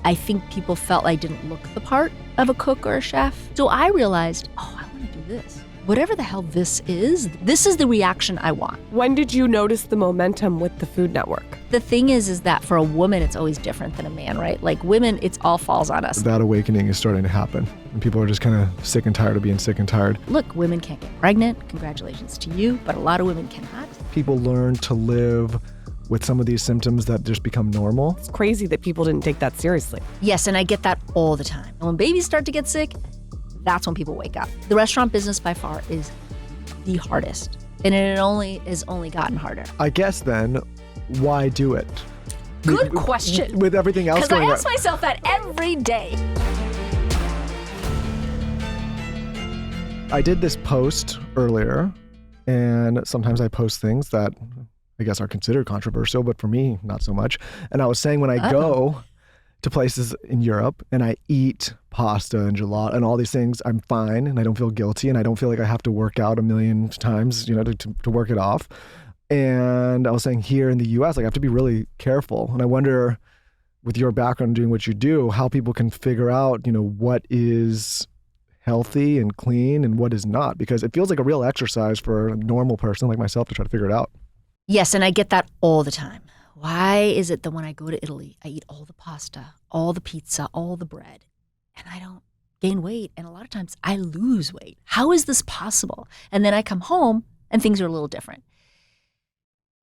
I think people felt I didn't look the part of a cook or a chef. So I realized, I want to do this. Whatever the hell this is the reaction I want. When did you notice the momentum with the Food Network? The thing is that for a woman, it's always different than a man, right? Like women, it's all falls on us. That awakening is starting to happen. And people are just kind of sick and tired of being sick and tired. Look, women can't get pregnant. Congratulations to you. But a lot of women cannot. People learn to live with some of these symptoms that just become normal. It's crazy that people didn't take that seriously. Yes, and I get that all the time. And when babies start to get sick, that's when people wake up. The restaurant business by far is the hardest. And it has only gotten harder. I guess then, why do it? Good question. With everything else going on. Because I ask myself that every day. I did this post earlier, and sometimes I post things that I guess are considered controversial, but for me, not so much. And I was saying when I go to places in Europe and I eat pasta and gelato and all these things, I'm fine and I don't feel guilty and I don't feel like I have to work out a million times, to work it off. And I was saying here in the US, like I have to be really careful. And I wonder, with your background doing what you do, how people can figure out, what is healthy and clean and what is not, because it feels like a real exercise for a normal person like myself to try to figure it out. Yes, and I get that all the time. Why is it that when I go to Italy, I eat all the pasta, all the pizza, all the bread, and I don't gain weight? And a lot of times I lose weight. How is this possible? And then I come home and things are a little different.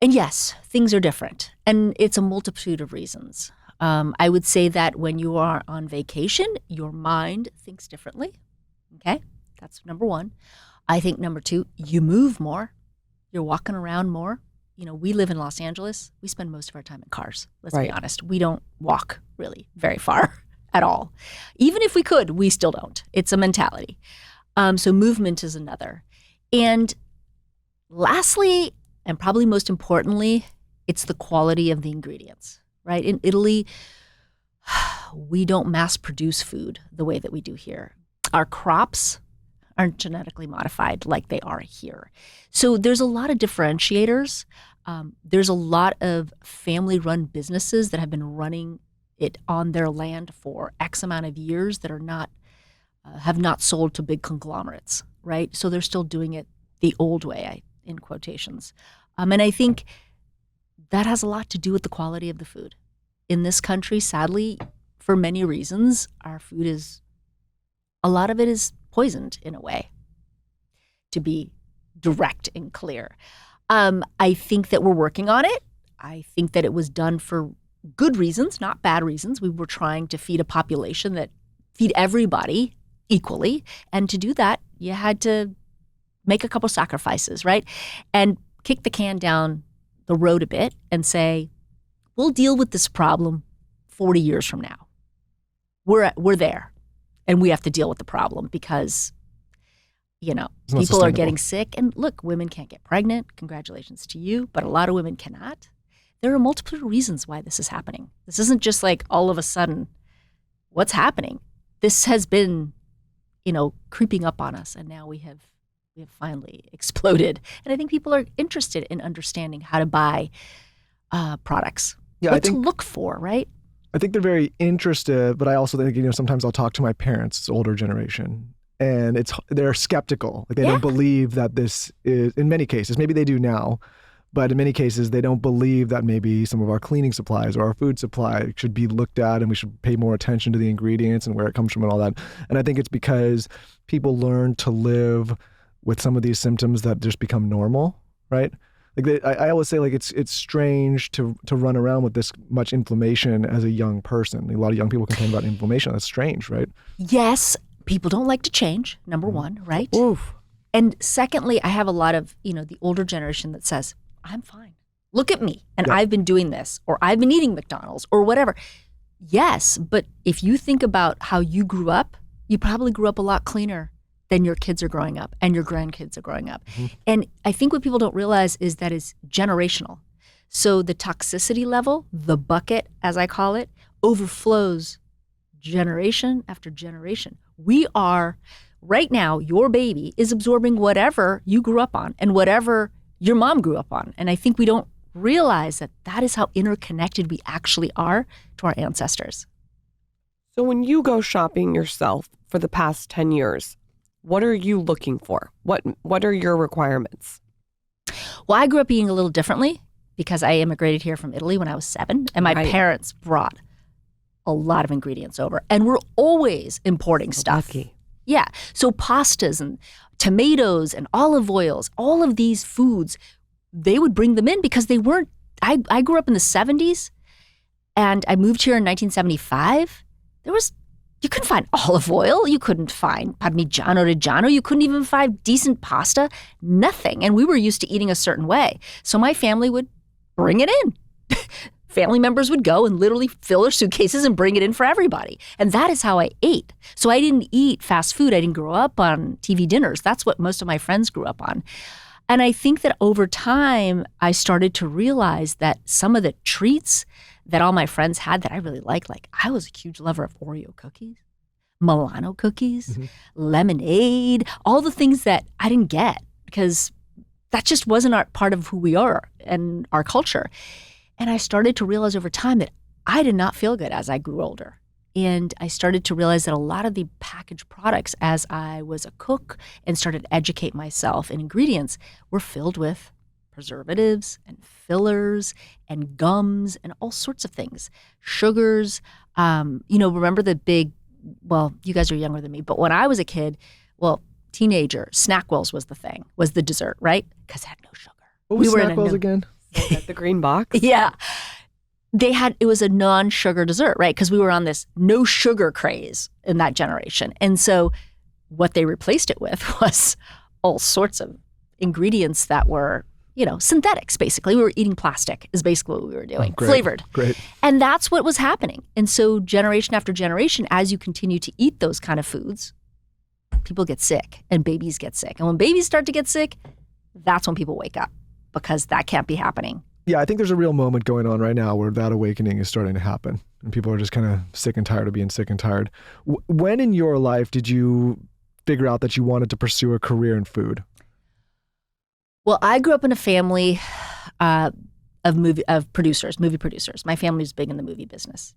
And yes, things are different. And it's a multitude of reasons. I would say that when you are on vacation, your mind thinks differently. Okay, that's number one. I think number two, you move more. You're walking around more. We live in Los Angeles. We spend most of our time in cars. Let's be honest. We don't walk really very far at all. Even if we could, we still don't. It's a mentality. So movement is another. And lastly, and probably most importantly, it's the quality of the ingredients, right? In Italy, we don't mass produce food the way that we do here. Our crops aren't genetically modified like they are here. So there's a lot of differentiators. There's a lot of family-run businesses that have been running it on their land for X amount of years that are not have not sold to big conglomerates, right? So they're still doing it the old way, in quotations. And I think that has a lot to do with the quality of the food. In this country, sadly, for many reasons, our food a lot of it is poisoned in a way, to be direct and clear. I think that we're working on it. I think that it was done for good reasons, not bad reasons. We were trying to feed a population feed everybody equally. And to do that, you had to make a couple sacrifices, right? And kick the can down the road a bit and say, we'll deal with this problem 40 years from now. We're there. And we have to deal with the problem because, people are getting sick. And look, women can't get pregnant. Congratulations to you. But a lot of women cannot. There are multiple reasons why this is happening. This isn't just like all of a sudden what's happening. This has been, creeping up on us. And now we have finally exploded. And I think people are interested in understanding how to buy products. Yeah, what to look for, right? I think they're very interested, but I also think, sometimes I'll talk to my parents, it's older generation, and they're skeptical. Like they don't believe that this is, in many cases, maybe they do now, but in many cases, they don't believe that maybe some of our cleaning supplies or our food supply should be looked at and we should pay more attention to the ingredients and where it comes from and all that. And I think it's because people learn to live with some of these symptoms that just become normal, right? Like I always say, like it's strange to run around with this much inflammation as a young person. A lot of young people complain about inflammation. That's strange, right? Yes, people don't like to change. Number one, right? Oof. And secondly, I have a lot of the older generation that says, "I'm fine. Look at me, and I've been doing this, or I've been eating McDonald's, or whatever." Yes, but if you think about how you grew up, you probably grew up a lot cleaner than your kids are growing up and your grandkids are growing up. Mm-hmm. And I think what people don't realize is that it's generational. So the toxicity level, the bucket, as I call it, overflows generation after generation. We are, right now, your baby is absorbing whatever you grew up on and whatever your mom grew up on. And I think we don't realize that is how interconnected we actually are to our ancestors. So when you go shopping yourself for the past 10 years, what are you looking for? What are your requirements? Well, I grew up eating a little differently because I immigrated here from Italy when I was 7, and my parents brought a lot of ingredients over, and we're always importing stuff. Lucky. Yeah. So pastas and tomatoes and olive oils, all of these foods, they would bring them in because they weren't, I grew up in the 70s and I moved here in 1975. You couldn't find olive oil. You couldn't find Parmigiano Reggiano. You couldn't even find decent pasta, nothing. And we were used to eating a certain way. So my family would bring it in. Family members would go and literally fill their suitcases and bring it in for everybody. And that is how I ate. So I didn't eat fast food. I didn't grow up on TV dinners. That's what most of my friends grew up on. And I think that over time, I started to realize that some of the treats that all my friends had that I really liked, like I was a huge lover of Oreo cookies, Milano cookies, lemonade, all the things that I didn't get because that just wasn't part of who we are and our culture. And I started to realize over time that I did not feel good as I grew older. And I started to realize that a lot of the packaged products as I was a cook and started to educate myself in ingredients were filled with preservatives and fillers and gums and all sorts of things. Sugars, remember the you guys are younger than me, but when I was a kid, teenager, Snackwells was the dessert, right? Because it had no sugar. What was Snackwells again? The green box? Yeah. It was a non-sugar dessert, right? Because we were on this no sugar craze in that generation. And so what they replaced it with was all sorts of ingredients that were, synthetics, basically. We were eating plastic is basically what we were doing, flavored. Great. And that's what was happening. And so generation after generation, as you continue to eat those kind of foods, people get sick and babies get sick. And when babies start to get sick, that's when people wake up because that can't be happening. Yeah, I think there's a real moment going on right now where that awakening is starting to happen and people are just kind of sick and tired of being sick and tired. When in your life did you figure out that you wanted to pursue a career in food? Well, I grew up in a family of movie producers. My family was big in the movie business.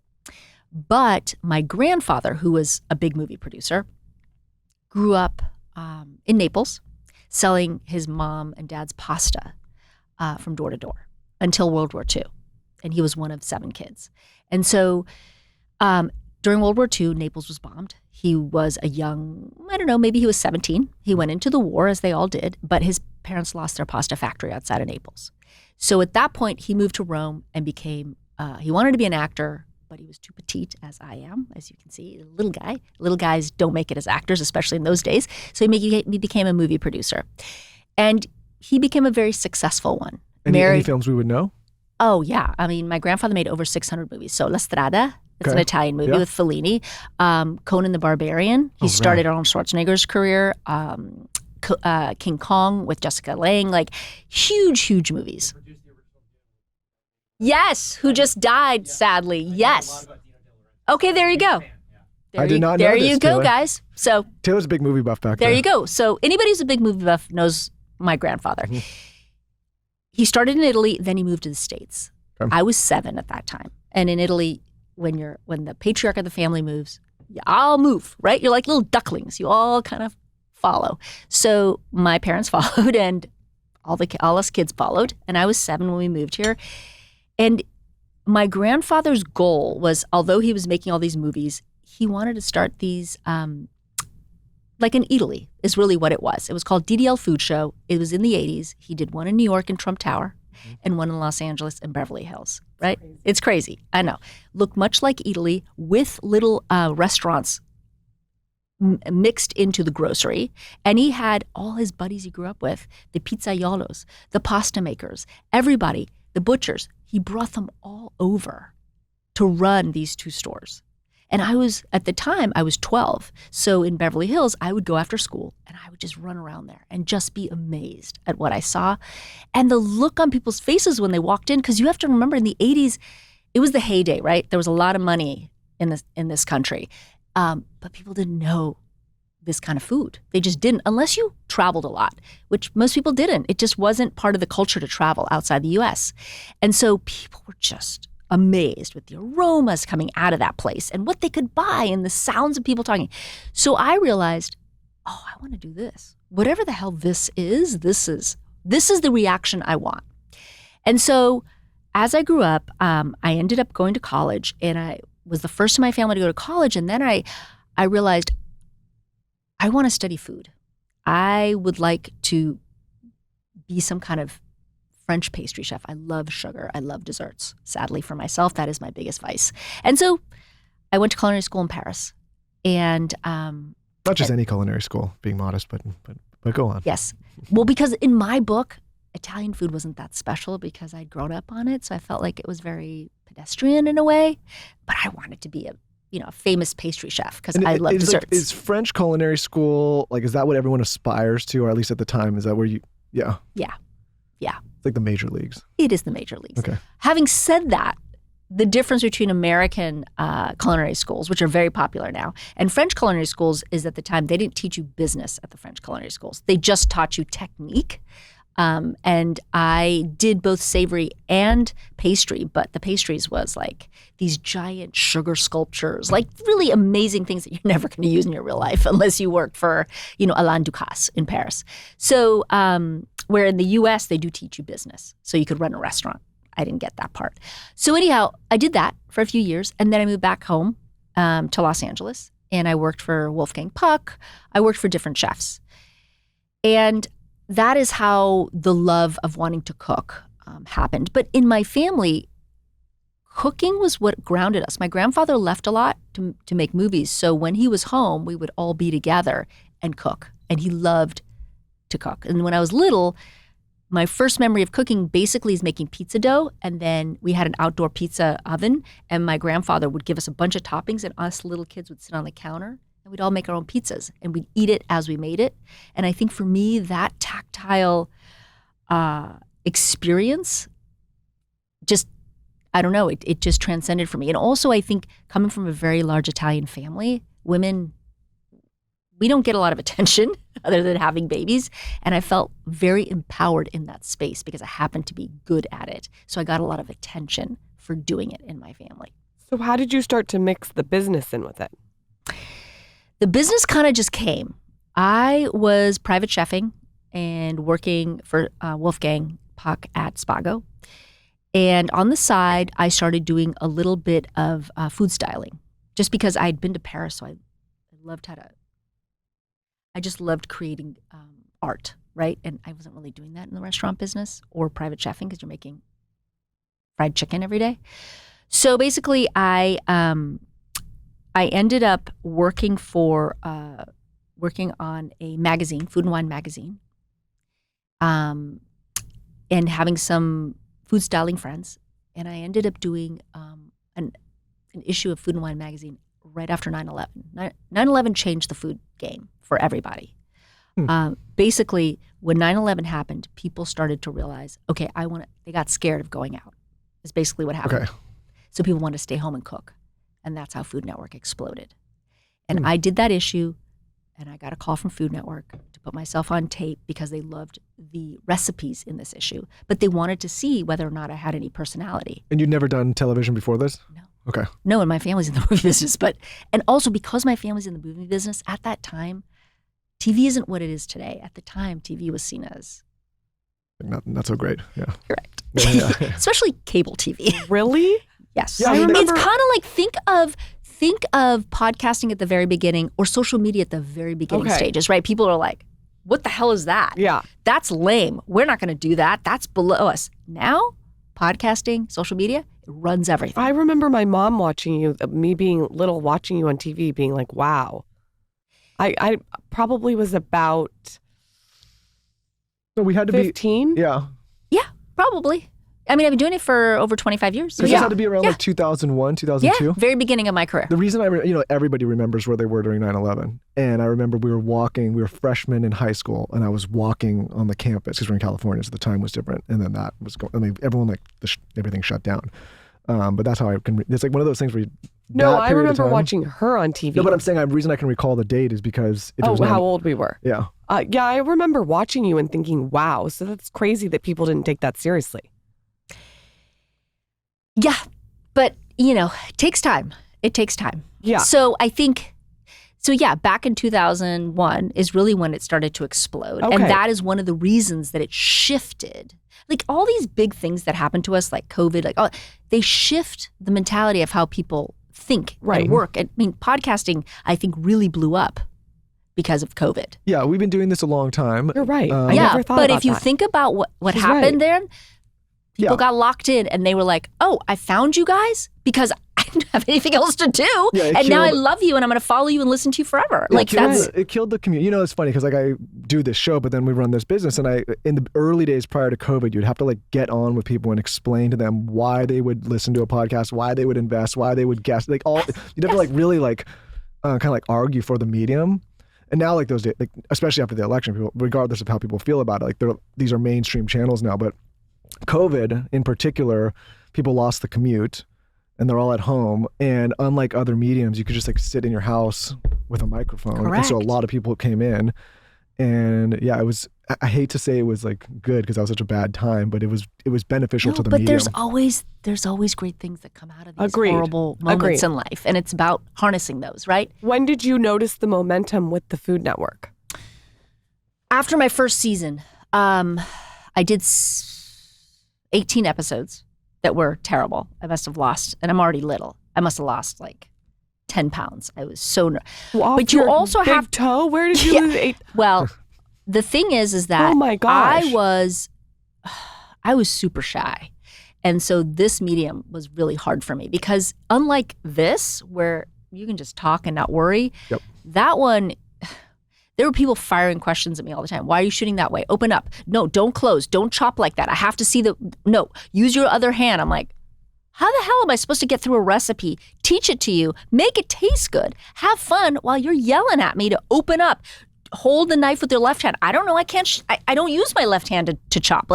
But my grandfather, who was a big movie producer, grew up in Naples selling his mom and dad's pasta from door to door until World War II. And he was one of 7 kids. And so during World War II, Naples was bombed. He was a young, maybe he was 17. He went into the war as they all did, but his parents lost their pasta factory outside of Naples. So at that point, he moved to Rome and became, he wanted to be an actor, but he was too petite, as I am, as you can see, a little guy. Little guys don't make it as actors, especially in those days. So he became a movie producer. And he became a very successful one. Any films we would know? Oh, yeah. I mean, my grandfather made over 600 movies. So La Strada, it's an Italian movie with Fellini. Conan the Barbarian. He started Arnold Schwarzenegger's career. King Kong with Jessica Lange. Like, huge, huge movies. Yes, who just died, sadly. Yes. Okay, there you go. I did not know There this, you go, Taylor. guys. So Taylor's a big movie buff back there. There you go. So anybody who's a big movie buff knows my grandfather. He started in Italy, then he moved to the States. Okay. I was 7 at that time. And in Italy, when the patriarch of the family moves, you all move, right? You're like little ducklings. You all kind of follow. So my parents followed and all us kids followed. And I was 7 when we moved here. And my grandfather's goal was, although he was making all these movies, he wanted to start these, like an Eataly is really what it was. It was called DDL Food Show. It was in the 80s. He did one in New York in Trump Tower and one in Los Angeles and Beverly Hills, right? It's crazy. I know. Looked much like Eataly with little restaurants mixed into the grocery. And he had all his buddies he grew up with, the pizzaiolos, the pasta makers, everybody, the butchers. He brought them all over to run these 2 stores. And at the time, I was 12. So in Beverly Hills, I would go after school and I would just run around there and just be amazed at what I saw. And the look on people's faces when they walked in, because you have to remember in the 80s, it was the heyday, right? There was a lot of money in this country. But people didn't know this kind of food. They just didn't, unless you traveled a lot, which most people didn't. It just wasn't part of the culture to travel outside the US. And so people were just amazed with the aromas coming out of that place and what they could buy and the sounds of people talking. So I realized, oh, I want to do this. Whatever the hell this is the reaction I want. And so as I grew up, I ended up going to college, and I was the first in my family to go to college. And then I realized I want to study food. I would like to be some kind of French pastry chef. I love sugar. I love desserts. Sadly for myself, that is my biggest vice. And so I went to culinary school in Paris. And not just any culinary school, being modest, but go on. Yes. Well, because in my book, Italian food wasn't that special because I'd grown up on it. So I felt like it was very pedestrian in a way. But I wanted to be a famous pastry chef because I love desserts. Is French culinary school, is that what everyone aspires to, or at least at the time, is that where you, yeah. Yeah. It's like the major leagues. It is the major leagues. Okay. Having said that, the difference between American culinary schools, which are very popular now, and French culinary schools is at the time they didn't teach you business at the French culinary schools. They just taught you technique. And I did both savory and pastry, but the pastries was like these giant sugar sculptures, like really amazing things that you're never going to use in your real life unless you work for, Alain Ducasse in Paris. So where in the US, they do teach you business. So you could run a restaurant. I didn't get that part. So anyhow, I did that for a few years. And then I moved back home to Los Angeles. And I worked for Wolfgang Puck. I worked for different chefs. And that is how the love of wanting to cook happened. But in my family, cooking was what grounded us. My grandfather left a lot to make movies. So when he was home, we would all be together and cook. And he loved to cook. And when I was little, my first memory of cooking basically is making pizza dough. And then we had an outdoor pizza oven. And my grandfather would give us a bunch of toppings. And us little kids would sit on the counter. And we'd all make our own pizzas, and we'd eat it as we made it. And I think for me, that tactile experience just, I don't know, it just transcended for me. And also I think coming from a very large Italian family, women, we don't get a lot of attention other than having babies. And I felt very empowered in that space because I happened to be good at it. So I got a lot of attention for doing it in my family. So how did you start to mix the business in with it? The business kind of just came. I was private chefing and working for Wolfgang Puck at Spago. And on the side, I started doing a little bit of food styling just because I'd been to Paris. So I just loved creating art, right? And I wasn't really doing that in the restaurant business or private chefing because you're making fried chicken every day. So basically, I ended up working on a magazine, Food and Wine magazine, and having some food styling friends. And I ended up doing an issue of Food and Wine magazine right after 9/11. 9/11 changed the food game for everybody. Basically, when 9/11 happened, people started to realize, okay, they got scared of going out. Is basically what happened. Okay. So people wanted to stay home and cook. And that's how Food Network exploded. And I did that issue, and I got a call from Food Network to put myself on tape because they loved the recipes in this issue. But they wanted to see whether or not I had any personality. And you'd never done television before this? No. Okay. No, and my family's in the movie business. And also because my family's in the movie business, at that time, TV isn't what it is today. At the time, TV was seen as... Not so great, yeah. Correct. Yeah. Especially cable TV. Really? Yes. Yeah, It's kind of like think of podcasting at the very beginning or social media at the very beginning stages, right? People are like, what the hell is that? Yeah. That's lame. We're not going to do that. That's below us. Now, podcasting, social media, it runs everything. I remember my mom watching you, me being little, watching you on TV, being like, wow. I probably was about So we had to 15. be... Yeah. Yeah, probably. I mean, I've been doing it for over 25 years. So This yeah. had to be around like 2001, 2002? Yeah, very beginning of my career. The reason everybody remembers where they were during 9/11. And I remember we were freshmen in high school, and I was walking on the campus because we're in California, so the time was different. And then that was everyone, everything shut down. But that's how it's like one of those things where No, I remember watching her on TV. No, but I'm saying the reason I can recall the date is because it was how old we were. Yeah. Yeah, I remember watching you and thinking, wow, so that's crazy that people didn't take that seriously. Yeah, But, it takes time. It takes time. Yeah. So I think, back in 2001 is really when it started to explode. Okay. And that is one of the reasons that it shifted. Like all these big things that happen to us, like COVID, they shift the mentality of how people think and work. I mean, podcasting, I think, really blew up because of COVID. Yeah, we've been doing this a long time. You're right. I Yeah, never thought but about if you that. think about what She's happened right. there, people got locked in and they were like, oh, I found you guys because I didn't have anything else to do. Yeah, and now I love you and I'm going to follow you and listen to you forever. It killed the community. It's funny because I do this show, but then we run this business, and in the early days prior to COVID, you'd have to get on with people and explain to them why they would listen to a podcast, why they would invest, why they would guess. You'd have to really kind of argue for the medium. And now those days, especially after the election, people, regardless of how people feel about it, these are mainstream channels now. But COVID in particular, people lost the commute and they're all at home. And unlike other mediums, you could just sit in your house with a microphone. Correct. And so a lot of people came in. And yeah, I hate to say it was good because that was such a bad time, but it was beneficial to the medium. But there's always great things that come out of these Agreed. horrible moments in life. And it's about harnessing those, right? When did you notice the momentum with the Food Network? After my first season, I did 18 episodes that were terrible. I must have lost, and I'm already little. I must have lost 10 pounds. I was so but you also big have toe. Where did you lose 8? Well, the thing is that oh my gosh. I was super shy. And so this medium was really hard for me because unlike this where you can just talk and not worry, that one, there were people firing questions at me all the time. Why are you shooting that way? Open up. No, don't close. Don't chop like that. I have to see no, use your other hand. I'm like, how the hell am I supposed to get through a recipe, teach it to you, make it taste good, have fun while you're yelling at me to open up, hold the knife with your left hand? I don't know. I can't. I don't use my left hand to chop.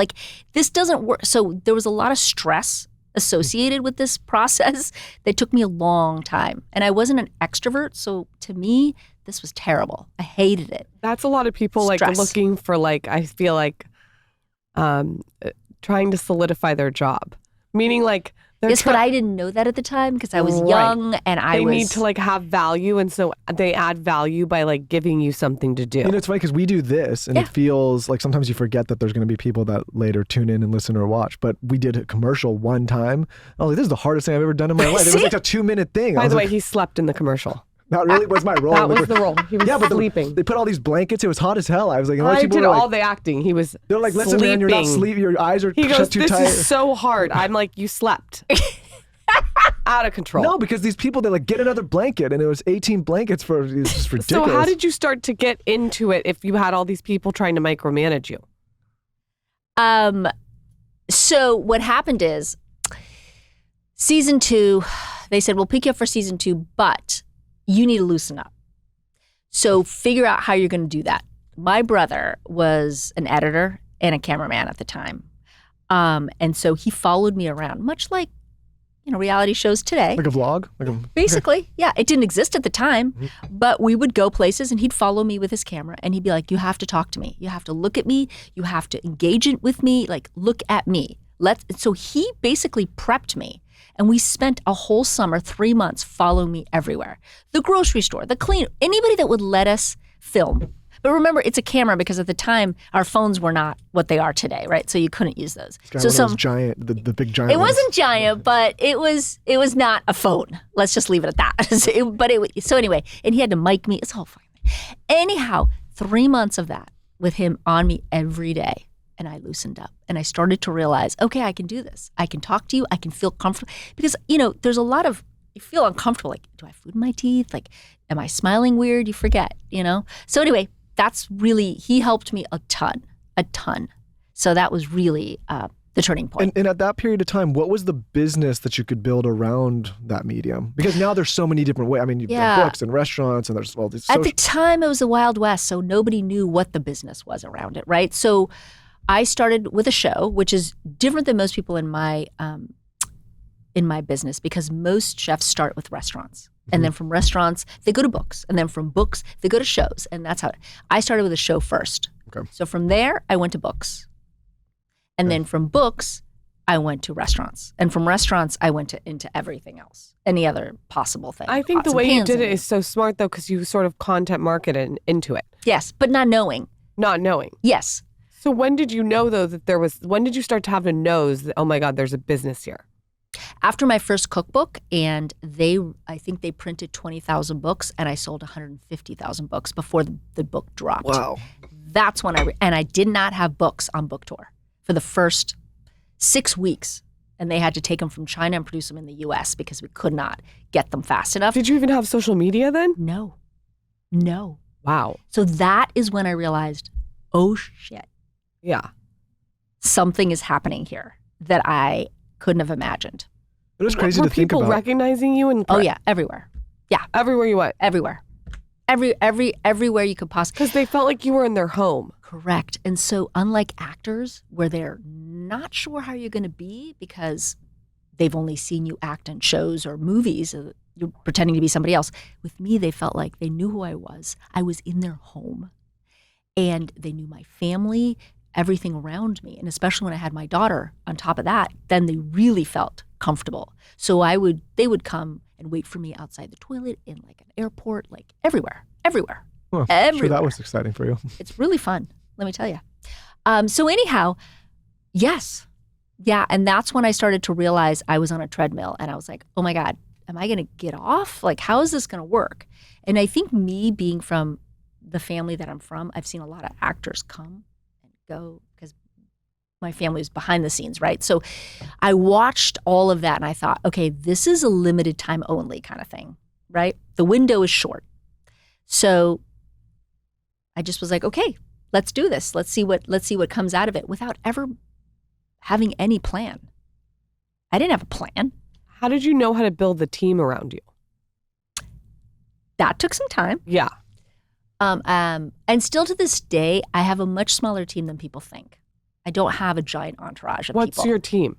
This doesn't work. So there was a lot of stress associated with this process that took me a long time. And I wasn't an extrovert. So to me, this was terrible. I hated it. That's a lot of people Stress. looking for I feel trying to solidify their job. Meaning Yes, but I didn't know that at the time because I was young and they need to have value, and so they add value by giving you something to do. It's funny because we do this and it feels like sometimes you forget that there's going to be people that later tune in and listen or watch. But we did a commercial one time. I was like, this is the hardest thing I've ever done in my life. It was a 2-minute thing. By the way, he slept in the commercial. That really was my role. That was the role. He was sleeping. They put all these blankets. It was hot as hell. I was like, I did all the acting. He was They're like, listen, man, you're not sleeping. Your eyes are He goes, shut too tight. this is so hard. I'm like, you slept. Out of control. No, because these people, they get another blanket, and it was 18 blankets for, it's just ridiculous. So how did you start to get into it if you had all these people trying to micromanage you? So what happened is season 2, they said, we'll pick you up for season 2, but you need to loosen up. So figure out how you're going to do that. My brother was an editor and a cameraman at the time. And so he followed me around, much like reality shows today. Like a vlog? Basically, yeah. It didn't exist at the time, but we would go places and he'd follow me with his camera and he'd be like, you have to talk to me. You have to look at me. You have to engage it with me. Look at me. So he basically prepped me. And we spent a whole summer, 3 months, following me everywhere. The grocery store, the cleaner, anybody that would let us film. But remember, it's a camera because at the time, our phones were not what they are today, right? So you couldn't use those. So some giant, the big giant. It wasn't giant, but it was not a phone. Let's just leave it at that. So anyway, and he had to mic me. It's all fine. Anyhow, 3 months of that with him on me every day. And I loosened up and I started to realize, okay, I can do this. I can talk to you. I can feel comfortable. Because, there's a lot of, you feel uncomfortable. Do I have food in my teeth? Am I smiling weird? You forget, So anyway, that's really, he helped me a ton. So that was really the turning point. And at that period of time, what was the business that you could build around that medium? Because now there's so many different ways. I mean, you've got books and restaurants and there's all these At the time, it was the Wild West, so nobody knew what the business was around it, right? So I started with a show, which is different than most people in my business because most chefs start with restaurants. And then from restaurants, they go to books. And then from books, they go to shows. And that's how I started with a show first. Okay. So from there, I went to books. And then from books, I went to restaurants. And from restaurants, I went into everything else, any other possible thing. I think Pots the and way you pans did and- it is so smart, though, because you sort of content marketed into it, Yes, but not knowing. not knowing. Yes. So when did you know, though, that when did you start to have a nose that, oh my God, there's a business here? After my first cookbook, and I think they printed 20,000 books, and I sold 150,000 books before the book dropped. Wow. That's when and I did not have books on book tour for the first 6 weeks. And they had to take them from China and produce them in the US because we could not get them fast enough. Did you even have social media then? No. Wow. So that is when I realized, oh shit, Yeah. something is happening here that I couldn't have imagined. It was crazy Were to think people about. recognizing you? Oh yeah, everywhere. Everywhere you went? Everywhere. Everywhere you could possibly. Because they felt like you were in their home. Correct. And so unlike actors where they're not sure how you're going to be because they've only seen you act in shows or movies, you're pretending to be somebody else. With me, they felt like they knew who I was. I was in their home and they knew my family, everything around me. And especially when I had my daughter on top of that, then they really felt comfortable. So they would come and wait for me outside the toilet in like an airport, like everywhere. Well, Everywhere. sure, that was exciting for you. It's really fun, let me tell you. So anyhow, yes. Yeah, and that's when I started to realize I was on a treadmill and I was like, oh my God, am I going to get off? Like, how is this going to work? And I think me being from the family that I'm from, I've seen a lot of actors come and go because my family is behind the scenes, right? So I watched all of that and I thought, okay, this is a limited time only kind of thing, right? The window is short. So I just was like, okay, let's do this. Let's see what comes out of it without ever having any plan. I didn't have a plan. How did you know how to build the team around you? That took some time. Yeah. And still to this day, I have a much smaller team than people think. I don't have a giant entourage of What's people. your team?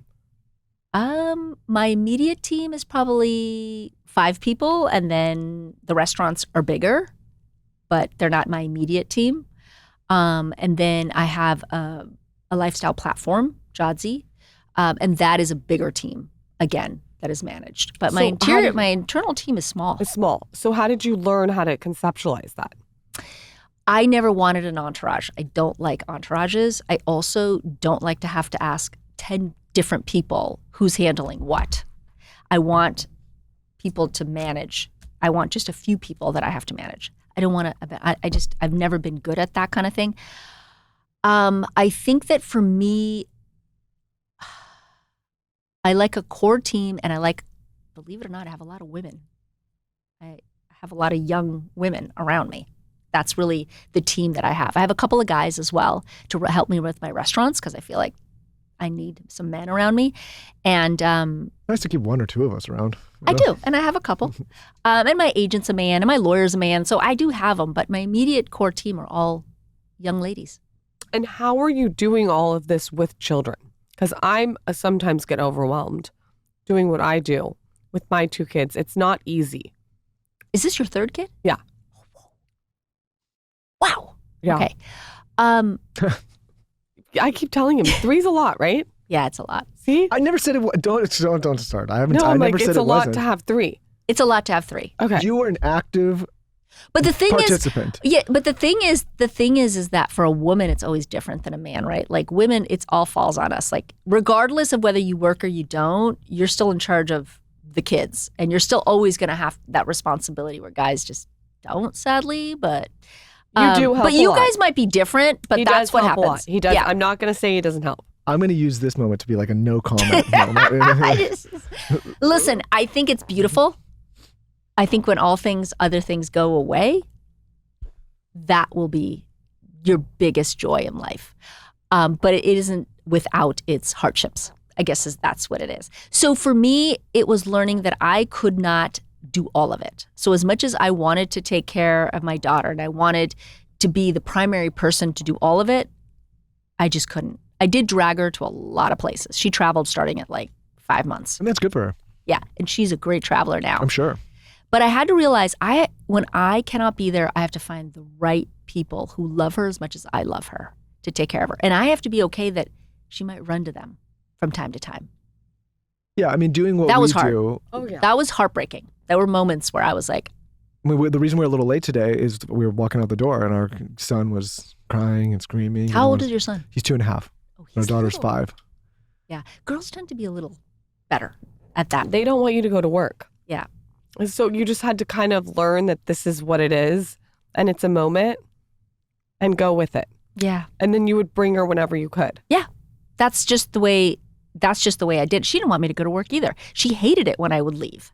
My immediate team is probably 5 people, and then the restaurants are bigger, but they're not my immediate team. And then I have a lifestyle platform, Giadzy, and that is a bigger team, again, that is managed. But my internal team is small. It's small. So how did you learn how to conceptualize that? I never wanted an entourage. I don't like entourages. I also don't like to have to ask 10 different people who's handling what. I want people to manage. I want just a few people that I have to manage. I don't want to, I've never been good at that kind of thing. I think that for me, I like a core team and I like, believe it or not, I have a lot of women. I have a lot of young women around me. That's really the team that I have. I have a couple of guys as well to help me with my restaurants because I feel like I need some men around me. And Nice to keep 1 or 2 of us around. I do, and I have a couple. And my agent's a man, and my lawyer's a man, so I do have them. But my immediate core team are all young ladies. And how are you doing all of this with children? Because I sometimes get overwhelmed doing what I do with my 2 kids. It's not easy. Is this your 3rd kid? Yeah. Wow. Yeah. Okay. I keep telling him 3's a lot, right? Yeah, it's a lot. See? I never said it. Don't start. I haven't. No, I I'm never like, said it's a it lot wasn't. to have 3. It's a lot to have 3. Okay. You were an active But the thing participant. but the thing is that for a woman, it's always different than a man, right? Like women, it's all falls on us. Like regardless of whether you work or you don't, you're still in charge of the kids, and you're still always going to have that responsibility where guys just don't, sadly. But You do help But a you lot. guys might be different. But He that's does what help a lot. happens. He does. Yeah. I'm not going to say he doesn't help. I'm going to use this moment to be like a no comment moment. Listen, I think it's beautiful. I think when other things go away, that will be your biggest joy in life. But it isn't without its hardships. I guess that's what it is. So for me, it was learning that I could not do all of it. So as much as I wanted to take care of my daughter and I wanted to be the primary person to do all of it, I just couldn't. I did drag her to a lot of places. She traveled starting at like 5 months. And that's good for her. Yeah, and she's a great traveler now. I'm sure. But I had to realize when I cannot be there, I have to find the right people who love her as much as I love her to take care of her. And I have to be okay that she might run to them from time to time. Yeah, I mean, doing what That we was hard. do. Oh yeah. That was heartbreaking. There were moments where I was like, The reason we're a little late today is we were walking out the door and our son was crying and screaming. how old is your son? He's 2.5. Oh, Our he's daughter's little. 5. Yeah. Girls tend to be a little better at that. They don't want you to go to work. Yeah. So you just had to kind of learn that this is what it is and it's a moment and go with it. Yeah. And then you would bring her whenever you could. That's just the way I did. She didn't want me to go to work either. She hated it when I would leave.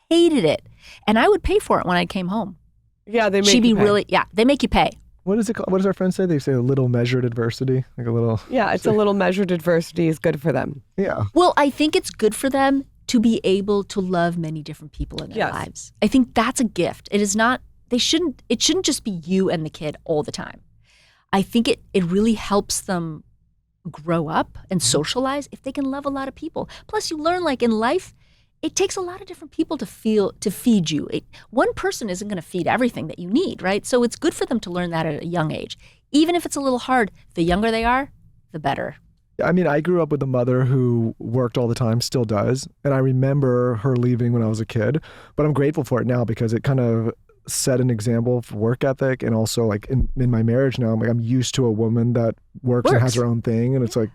Hated it. And I would pay for it when I came home. Yeah, they make She'd be you pay. really, they make you pay. What is it called? What does our friends say? They say a little measured adversity, like a little. Yeah, it's a little measured adversity is good for them. Yeah. Well, I think it's good for them to be able to love many different people in their Yes. lives. I think that's a gift. It is not, it shouldn't just be you and the kid all the time. I think it really helps them grow up and socialize if they can love a lot of people. Plus you learn, like in life, it takes a lot of different people to feed you. One person isn't going to feed everything that you need, right? So it's good for them to learn that at a young age. Even if it's a little hard, the younger they are, the better. I mean, I grew up with a mother who worked all the time, still does. And I remember her leaving when I was a kid, but I'm grateful for it now because it kind of set an example for work ethic. And also like in my marriage now, I'm used to a woman that works and has her own thing. And it's like,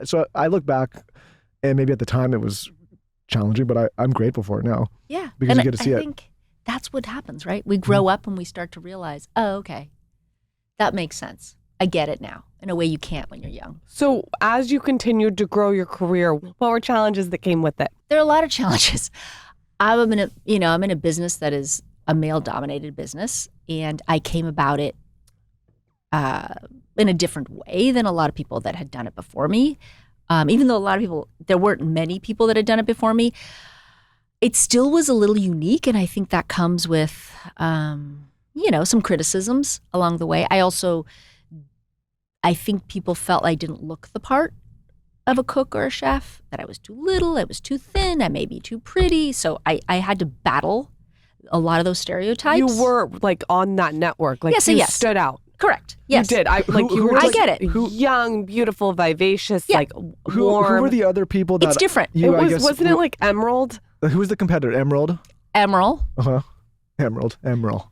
so I look back and maybe at the time it was challenging, but I'm grateful for it now. Yeah. Because and you get to see I it. think that's what happens, right? We grow up and we start to realize, oh, okay, that makes sense. I get it now in a way you can't when you're young. So as you continued to grow your career, what were challenges that came with it? There are a lot of challenges. I'm in a business that is a male-dominated business, and I came about it in a different way than a lot of people that had done it before me. Even though there weren't many people that had done it before me, it still was a little unique, and I think that comes with, some criticisms along the way. I think people felt I didn't look the part of a cook or a chef, that I was too little, I was too thin, I may be too pretty. So I had to battle a lot of those stereotypes. You were like on that network, like Yes, you yes. stood out. Correct. Yes. You did. You were I just get it. young, beautiful, vivacious, Yeah. like Who warm. were the other people that It's different. Wasn't it like Emerald? Who was the competitor? Emerald? Emerald. Uh-huh. Emerald. Emerald.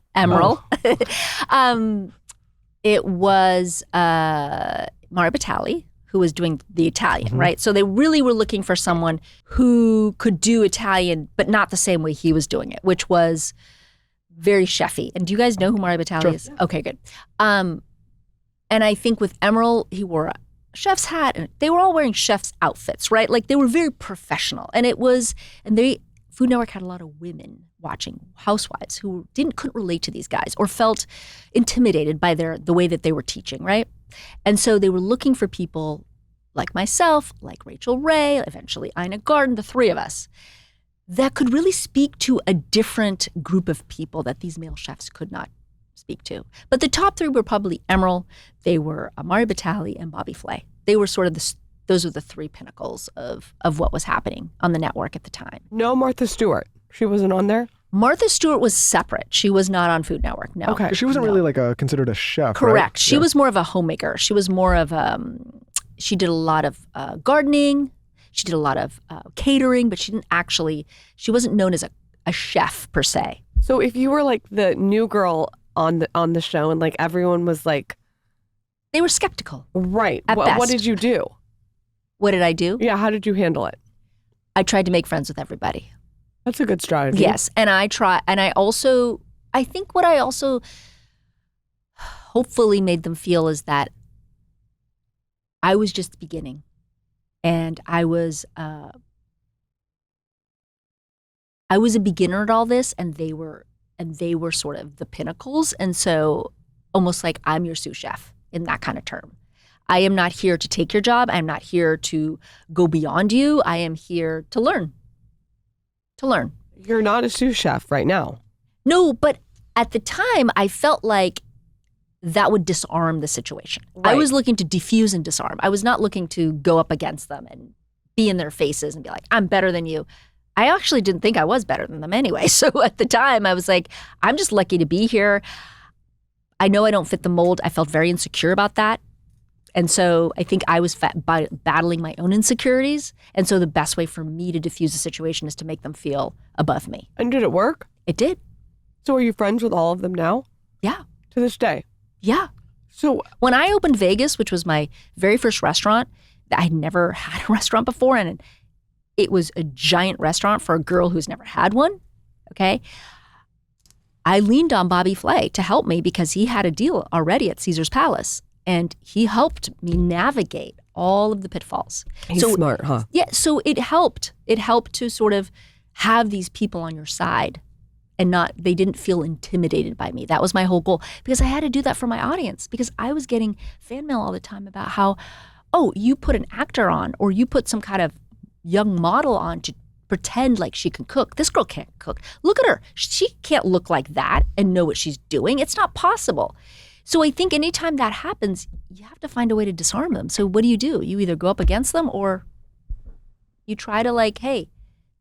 It was Mara Batali who was doing the Italian, right? So they really were looking for someone who could do Italian, but not the same way he was doing it, which was very chefy. And do you guys know who Mara Batali is? Okay, good. And I think with Emerald, he wore a chef's hat, and they were all wearing chef's outfits, right? Like they were very professional. And Food Network had a lot of women watching, housewives who couldn't relate to these guys or felt intimidated by the way that they were teaching, right? And so they were looking for people like myself, like Rachel Ray, eventually Ina Garten, the three of us, that could really speak to a different group of people that these male chefs could not speak to. But the top three were probably Emerald, they were Mari Batali, and Bobby Flay. They were sort of those are the three pinnacles of what was happening on the network at the time. No, Martha Stewart. She wasn't on there? Martha Stewart was separate. She was not on Food Network, no. Okay. She wasn't really considered a chef, Correct. right? She was more of a homemaker. She was more of she did a lot of gardening. She did a lot of catering, but she wasn't known as a chef per se. So if you were like the new girl on the show and like everyone was like, They were skeptical. right, At what best. did you do? What did I do? Yeah, how did you handle it? I tried to make friends with everybody. That's a good strategy. Yes. And I think what I also hopefully made them feel is that I was just beginning, and I was a beginner at all this, and they were sort of the pinnacles. And so almost like I'm your sous chef in that kind of term. I am not here to take your job. I'm not here to go beyond you. I am here to learn. You're not a sous chef right now. No, but at the time, I felt like that would disarm the situation. Right. I was looking to diffuse and disarm. I was not looking to go up against them and be in their faces and be like, I'm better than you. I actually didn't think I was better than them anyway. So at the time, I was like, I'm just lucky to be here. I know I don't fit the mold. I felt very insecure about that. And so I think I was battling my own insecurities. And so the best way for me to diffuse the situation is to make them feel above me. And did it work? It did. So are you friends with all of them now? Yeah. To this day? Yeah. So when I opened Vegas, which was my very first restaurant, I'd never had a restaurant before. And it was a giant restaurant for a girl who's never had one. Okay. I leaned on Bobby Flay to help me because he had a deal already at Caesar's Palace. And he helped me navigate all of the pitfalls. He's smart, huh? Yeah. So it helped. It helped to sort of have these people on your side and they didn't feel intimidated by me. That was my whole goal because I had to do that for my audience because I was getting fan mail all the time about how, oh, you put an actor on or you put some kind of young model on to pretend like she can cook. This girl can't cook. Look at her. She can't look like that and know what she's doing. It's not possible. So I think anytime that happens, you have to find a way to disarm them. So what do? You either go up against them or you try to like, hey,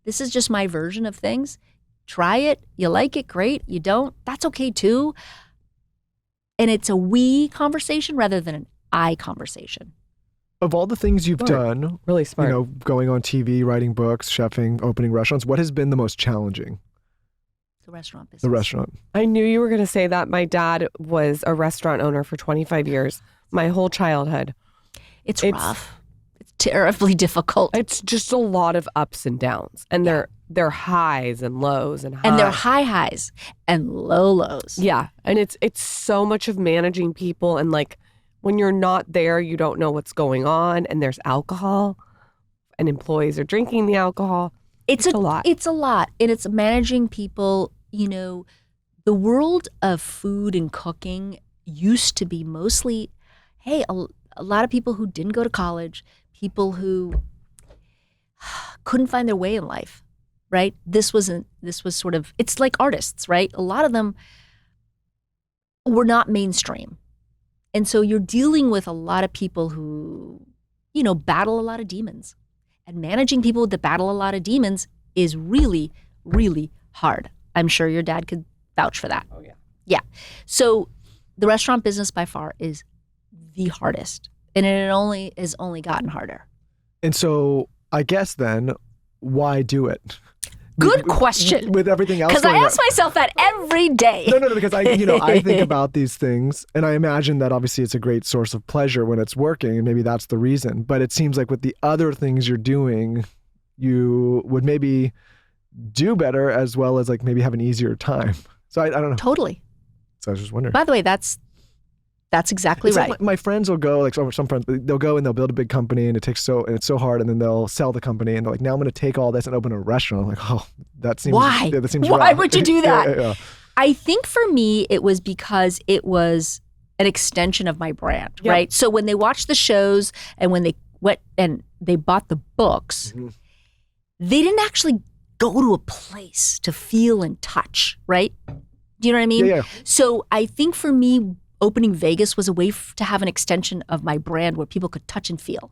this is just my version of things. Try it. You like it, great. You don't, that's okay too. And it's a we conversation rather than an I conversation. Of all the things you've done, really smart, you know, going on TV, writing books, chefing, opening restaurants, what has been the most challenging? The restaurant business. The restaurant. I knew you were going to say that. My dad was a restaurant owner for 25 years, my whole childhood. It's rough. It's terribly difficult. It's just a lot of ups and downs. And they're highs and lows and highs. And they're high highs and low lows. Yeah. And it's so much of managing people. And like when you're not there, you don't know what's going on. And there's alcohol and employees are drinking the alcohol. It's a lot. It's a lot. And it's managing people. You know, the world of food and cooking used to be mostly, hey, a lot of people who didn't go to college, people who couldn't find their way in life, right? This was sort of, it's like artists, right? A lot of them were not mainstream. And so you're dealing with a lot of people who, you know, battle a lot of demons. And managing people that battle a lot of demons is really, really hard. I'm sure your dad could vouch for that. Oh, yeah. Yeah. So the restaurant business by far is the hardest. And it has only gotten harder. And so I guess then, why do it? Good question. With everything else because I ask myself that every day. No, because I think about these things and I imagine that obviously it's a great source of pleasure when it's working and maybe that's the reason. But it seems like with the other things you're doing, you would maybe do better as well as like maybe have an easier time. So I don't know. Totally. So I was just wondering. By the way, that's exactly right. Like my friends will go, like some friends, they'll go and they'll build a big company and it's so hard, and then they'll sell the company and they're like, now I'm going to take all this and open a restaurant. I'm like, oh, that seems why? Yeah, that seems why rough. would you do that? Yeah. I think for me, it was because it was an extension of my brand, Yep. right? So when they watched the shows and when they went and they bought the books, they didn't actually go to a place to feel and touch, right? Do you know what I mean? Yeah. So I think for me, opening Vegas was a way to have an extension of my brand where people could touch and feel.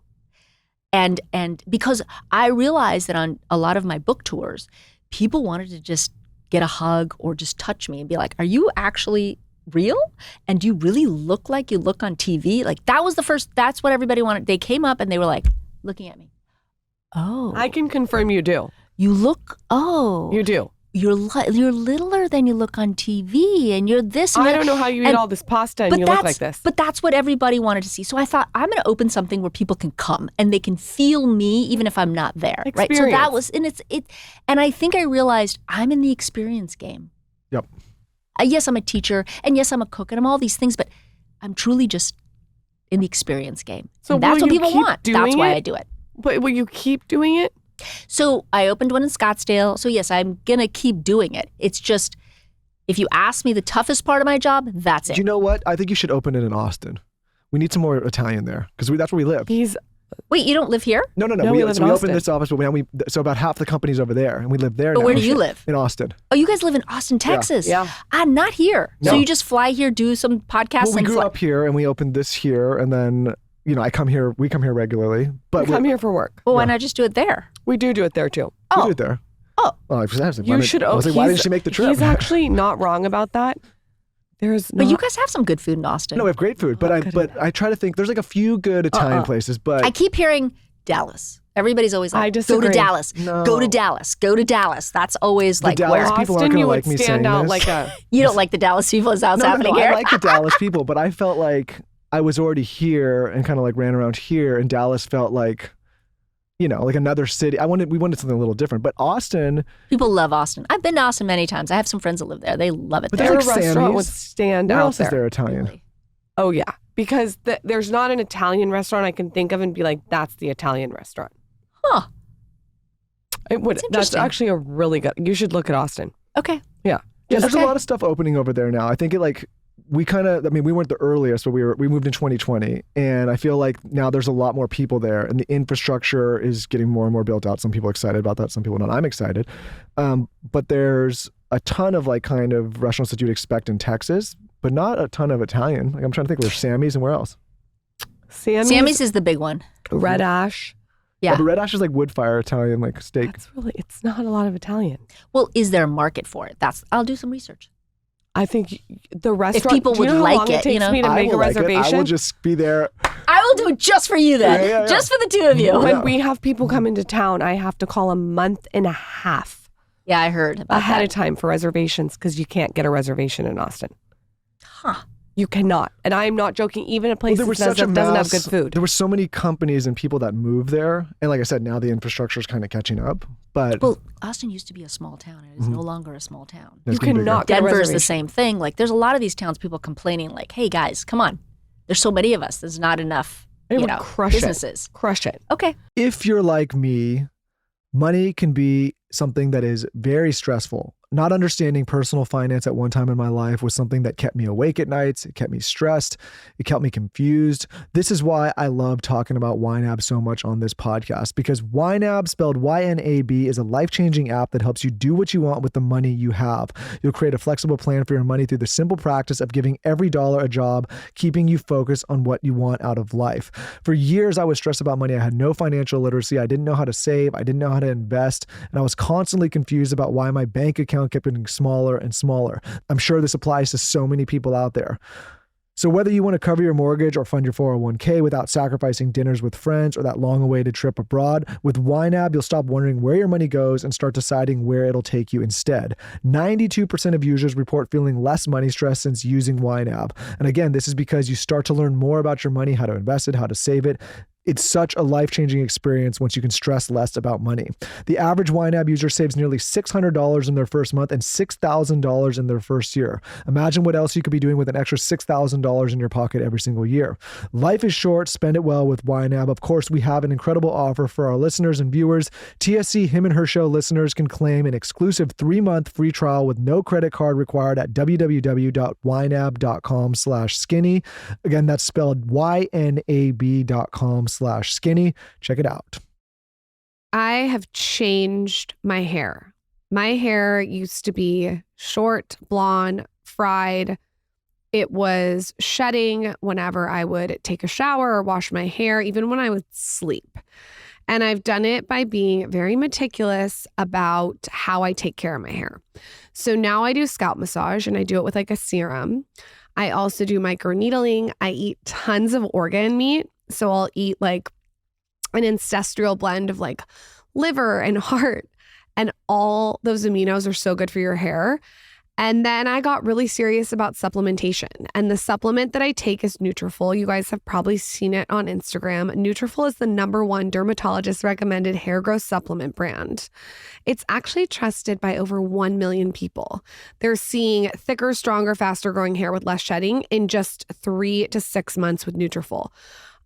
And because I realized that on a lot of my book tours, people wanted to just get a hug or just touch me and be like, are you actually real? And do you really look like you look on TV? Like that's what everybody wanted. They came up and they were like looking at me. Oh. I can confirm you do. You do. You're littler than you look on TV, and you're this. And I don't know how you eat all this pasta and you look like this. But that's what everybody wanted to see. So I thought, I'm going to open something where people can come and they can feel me even if I'm not there. Right. So that was, and and I think I realized I'm in the experience game. Yep. Yes, I'm a teacher, and yes, I'm a cook, and I'm all these things, but I'm truly just in the experience game. So and that's what people want. That's why I do it. But will you keep doing it? So I opened one in Scottsdale. So yes, I'm going to keep doing it. It's just, if you ask me the toughest part of my job, that's it. You know what? I think you should open it in Austin. We need some more Italian there because that's where we live. Wait, you don't live here? No. We live in we Austin. opened this office, but now so about half the company's over there, and we live there now. But where do you live? In Austin. Oh, you guys live in Austin, Texas? Yeah. Not here. No. So you just fly here, do some podcasts? Well, we grew up here, and we opened this here, and then we come here regularly. But we come here for work. Well, why not just do it there? We do it there too. We do it there. Oh. Well, You should. why didn't she make the trip? He's actually not wrong about that. There's But not. you guys have some good food in Austin. No, we have great food, but I try to think there's like a few good Italian places, but I keep hearing Dallas. Everybody's always I like, go disagree. to Dallas, No. go to Dallas, go to Dallas. That's always like Dallas where people Austin, aren't gonna you like would me stand saying out this. like a. you don't like the Dallas people. Is that what's happening no, here? I like the Dallas people, but I felt like I was already here and kind of like ran around here, and Dallas felt like, like another city. We wanted something a little different, but Austin. People love Austin. I've been to Austin many times. I have some friends that live there. They love it But there. Their There's like restaurant would Sammy's. stand Where out else there. is there Italian? Really. Oh yeah, because there's not an Italian restaurant I can think of and be like, that's the Italian restaurant. Huh. It would. That's That's interesting. actually a really good. You should look at Austin. Okay. Yeah. Yeah, there's Okay. a lot of stuff opening over there now. I think we weren't the earliest, but we moved in 2020, and I feel like now there's a lot more people there, and the infrastructure is getting more and more built out. Some people are excited about that, some people not. I'm excited, but there's a ton of like kind of restaurants that you'd expect in Texas, but not a ton of Italian. Like I'm trying to think, where's Sammy's and where else? Sammy's is the big one. Red Ash. Yeah. But Red Ash is like wood fire Italian, like steak. It's not a lot of Italian. Well, is there a market for it? I'll do some research. I think the restaurant. people do you would know how like long it, it takes me to I make a will like it. reservation? I will just be there. I will do it just for you then. Yeah. Just for the two of you. Yeah. When we have people come into town, I have to call a month and a half Yeah, I heard about ahead that. of time for reservations because you can't get a reservation in Austin. Huh. You cannot. And I'm not joking. Even a place that doesn't have good food. There were so many companies and people that moved there, and like I said, now the infrastructure is kind of catching up. But Well, Austin used to be a small town. It is no longer a small town. it's You getting cannot bigger. get a Denver's the reservation. same thing. Like, there's a lot of these towns, people complaining, like, hey, guys, come on. There's so many of us. There's not enough, It would crush businesses. Crush it. Okay. If you're like me, money can be something that is very stressful. Not understanding personal finance at one time in my life was something that kept me awake at nights. It kept me stressed. It kept me confused. This is why I love talking about YNAB so much on this podcast, because YNAB, spelled YNAB, is a life-changing app that helps you do what you want with the money you have. You'll create a flexible plan for your money through the simple practice of giving every dollar a job, keeping you focused on what you want out of life. For years, I was stressed about money. I had no financial literacy. I didn't know how to save. I didn't know how to invest. And I was constantly confused about why my bank account kept getting smaller and smaller. I'm sure this applies to so many people out there. So whether you want to cover your mortgage or fund your 401k without sacrificing dinners with friends or that long-awaited trip abroad, with YNAB, you'll stop wondering where your money goes and start deciding where it'll take you instead. 92% of users report feeling less money stress since using YNAB. And again, this is because you start to learn more about your money, how to invest it, how to save it. It's such a life-changing experience once you can stress less about money. The average YNAB user saves nearly $600 in their first month and $6,000 in their first year. Imagine what else you could be doing with an extra $6,000 in your pocket every single year. Life is short. Spend it well with YNAB. Of course, we have an incredible offer for our listeners and viewers. TSC Him and Her Show listeners can claim an exclusive 3-month free trial with no credit card required at www.ynab.com/skinny. Again, that's spelled ynab.com/skinny. Check it out. I have changed my hair. My hair used to be short, blonde, fried. It was shedding whenever I would take a shower or wash my hair, even when I would sleep. And I've done it by being very meticulous about how I take care of my hair. So now I do scalp massage and I do it with like a serum. I also do microneedling. I eat tons of organ meat. So I'll eat like an ancestral blend of like liver and heart, and all those aminos are so good for your hair. And then I got really serious about supplementation, and the supplement that I take is Nutriful. You guys have probably seen it on Instagram. Nutriful is the #1 dermatologist recommended hair growth supplement brand. It's actually trusted by over 1 million people. They're seeing thicker, stronger, faster growing hair with less shedding in just 3 to 6 months with Nutriful.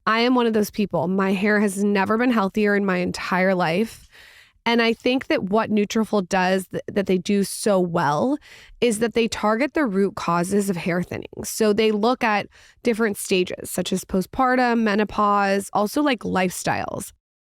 I am one of those people. My hair has never been healthier in my entire life. And I think that what Nutriful does that they do so well is that they target the root causes of hair thinning. So they look at different stages, such as postpartum, menopause, also like lifestyles.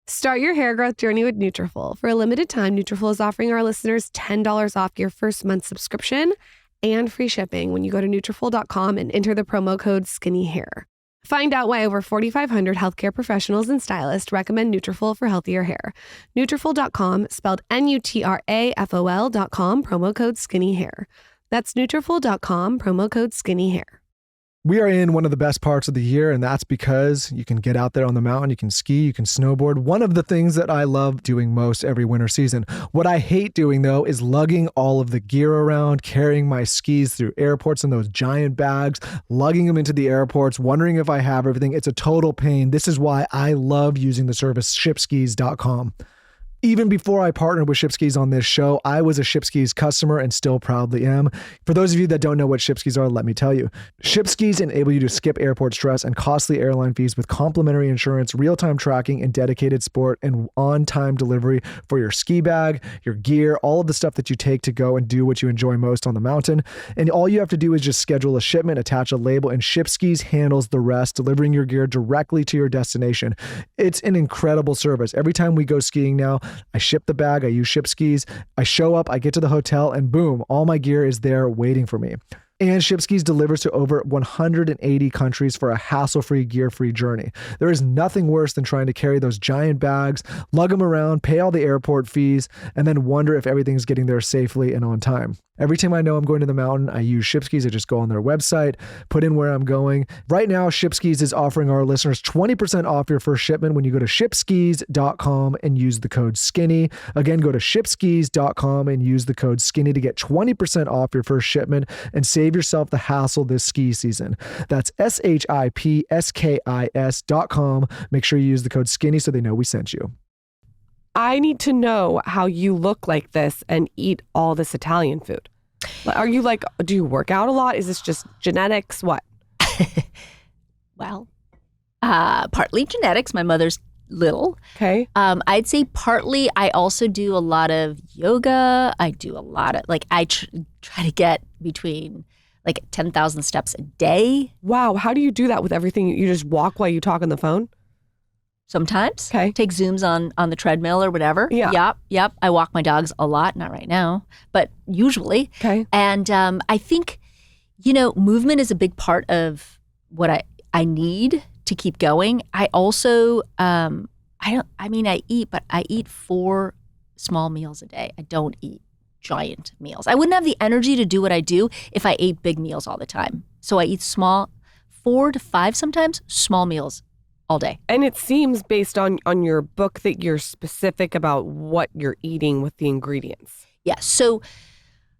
Start your hair growth journey with Nutriful. For a limited time, Nutriful is offering our listeners $10 off your first month subscription and free shipping when you go to Nutriful.com and enter the promo code SkinnyHair. Find out why over 4,500 healthcare professionals and stylists recommend Nutriful for healthier hair. Nutriful.com, spelled Nutrafol.com, promo code SkinnyHair. That's Nutriful.com, promo code skinnyhair. We are in one of the best parts of the year, and that's because you can get out there on the mountain, you can ski, you can snowboard. One of the things that I love doing most every winter season. What I hate doing, though, is lugging all of the gear around, carrying my skis through airports in those giant bags, lugging them into the airports, wondering if I have everything. It's a total pain. This is why I love using the service shipskis.com. Even before I partnered with ShipSkis on this show, I was a ShipSkis customer and still proudly am. For those of you that don't know what ShipSkis are, let me tell you. ShipSkis enable you to skip airport stress and costly airline fees with complimentary insurance, real-time tracking, and dedicated support and on-time delivery for your ski bag, your gear, all of the stuff that you take to go and do what you enjoy most on the mountain. And all you have to do is just schedule a shipment, attach a label, and ShipSkis handles the rest, delivering your gear directly to your destination. It's an incredible service. Every time we go skiing now, I ship the bag, I use ShipSkis, I show up, I get to the hotel, and boom, all my gear is there waiting for me. And ShipSkis delivers to over 180 countries for a hassle-free, gear-free journey. There is nothing worse than trying to carry those giant bags, lug them around, pay all the airport fees, and then wonder if everything's getting there safely and on time. Every time I know I'm going to the mountain, I use ShipSkis. I just go on their website, put in where I'm going. Right now, ShipSkis is offering our listeners 20% off your first shipment when you go to shipskis.com and use the code SKINNY. Again, go to shipskis.com and use the code SKINNY to get 20% off your first shipment and save yourself the hassle this ski season. That's shipskis.com. Make sure you use the code SKINNY so they know we sent you. I need to know how you look like this and eat all this Italian food. Are you like, do you work out a lot? Is this just genetics? What? Well, partly genetics. My mother's little. Okay. I'd say partly I also do a lot of yoga. I do a lot of, like, I try to get between like 10,000 steps a day. Wow. How do you do that with everything? You just walk while you talk on the phone? Sometimes. Okay. Take Zooms on the treadmill or whatever. Yeah. Yep. I walk my dogs a lot, not right now, but usually. Okay. And I think, movement is a big part of what I need to keep going. I also, I eat 4 small meals a day. I don't eat giant meals. I wouldn't have the energy to do what I do if I ate big meals all the time. So I eat small, 4 to 5 sometimes, small meals all day. And it seems based on your book that you're specific about what you're eating with the ingredients. Yeah. So,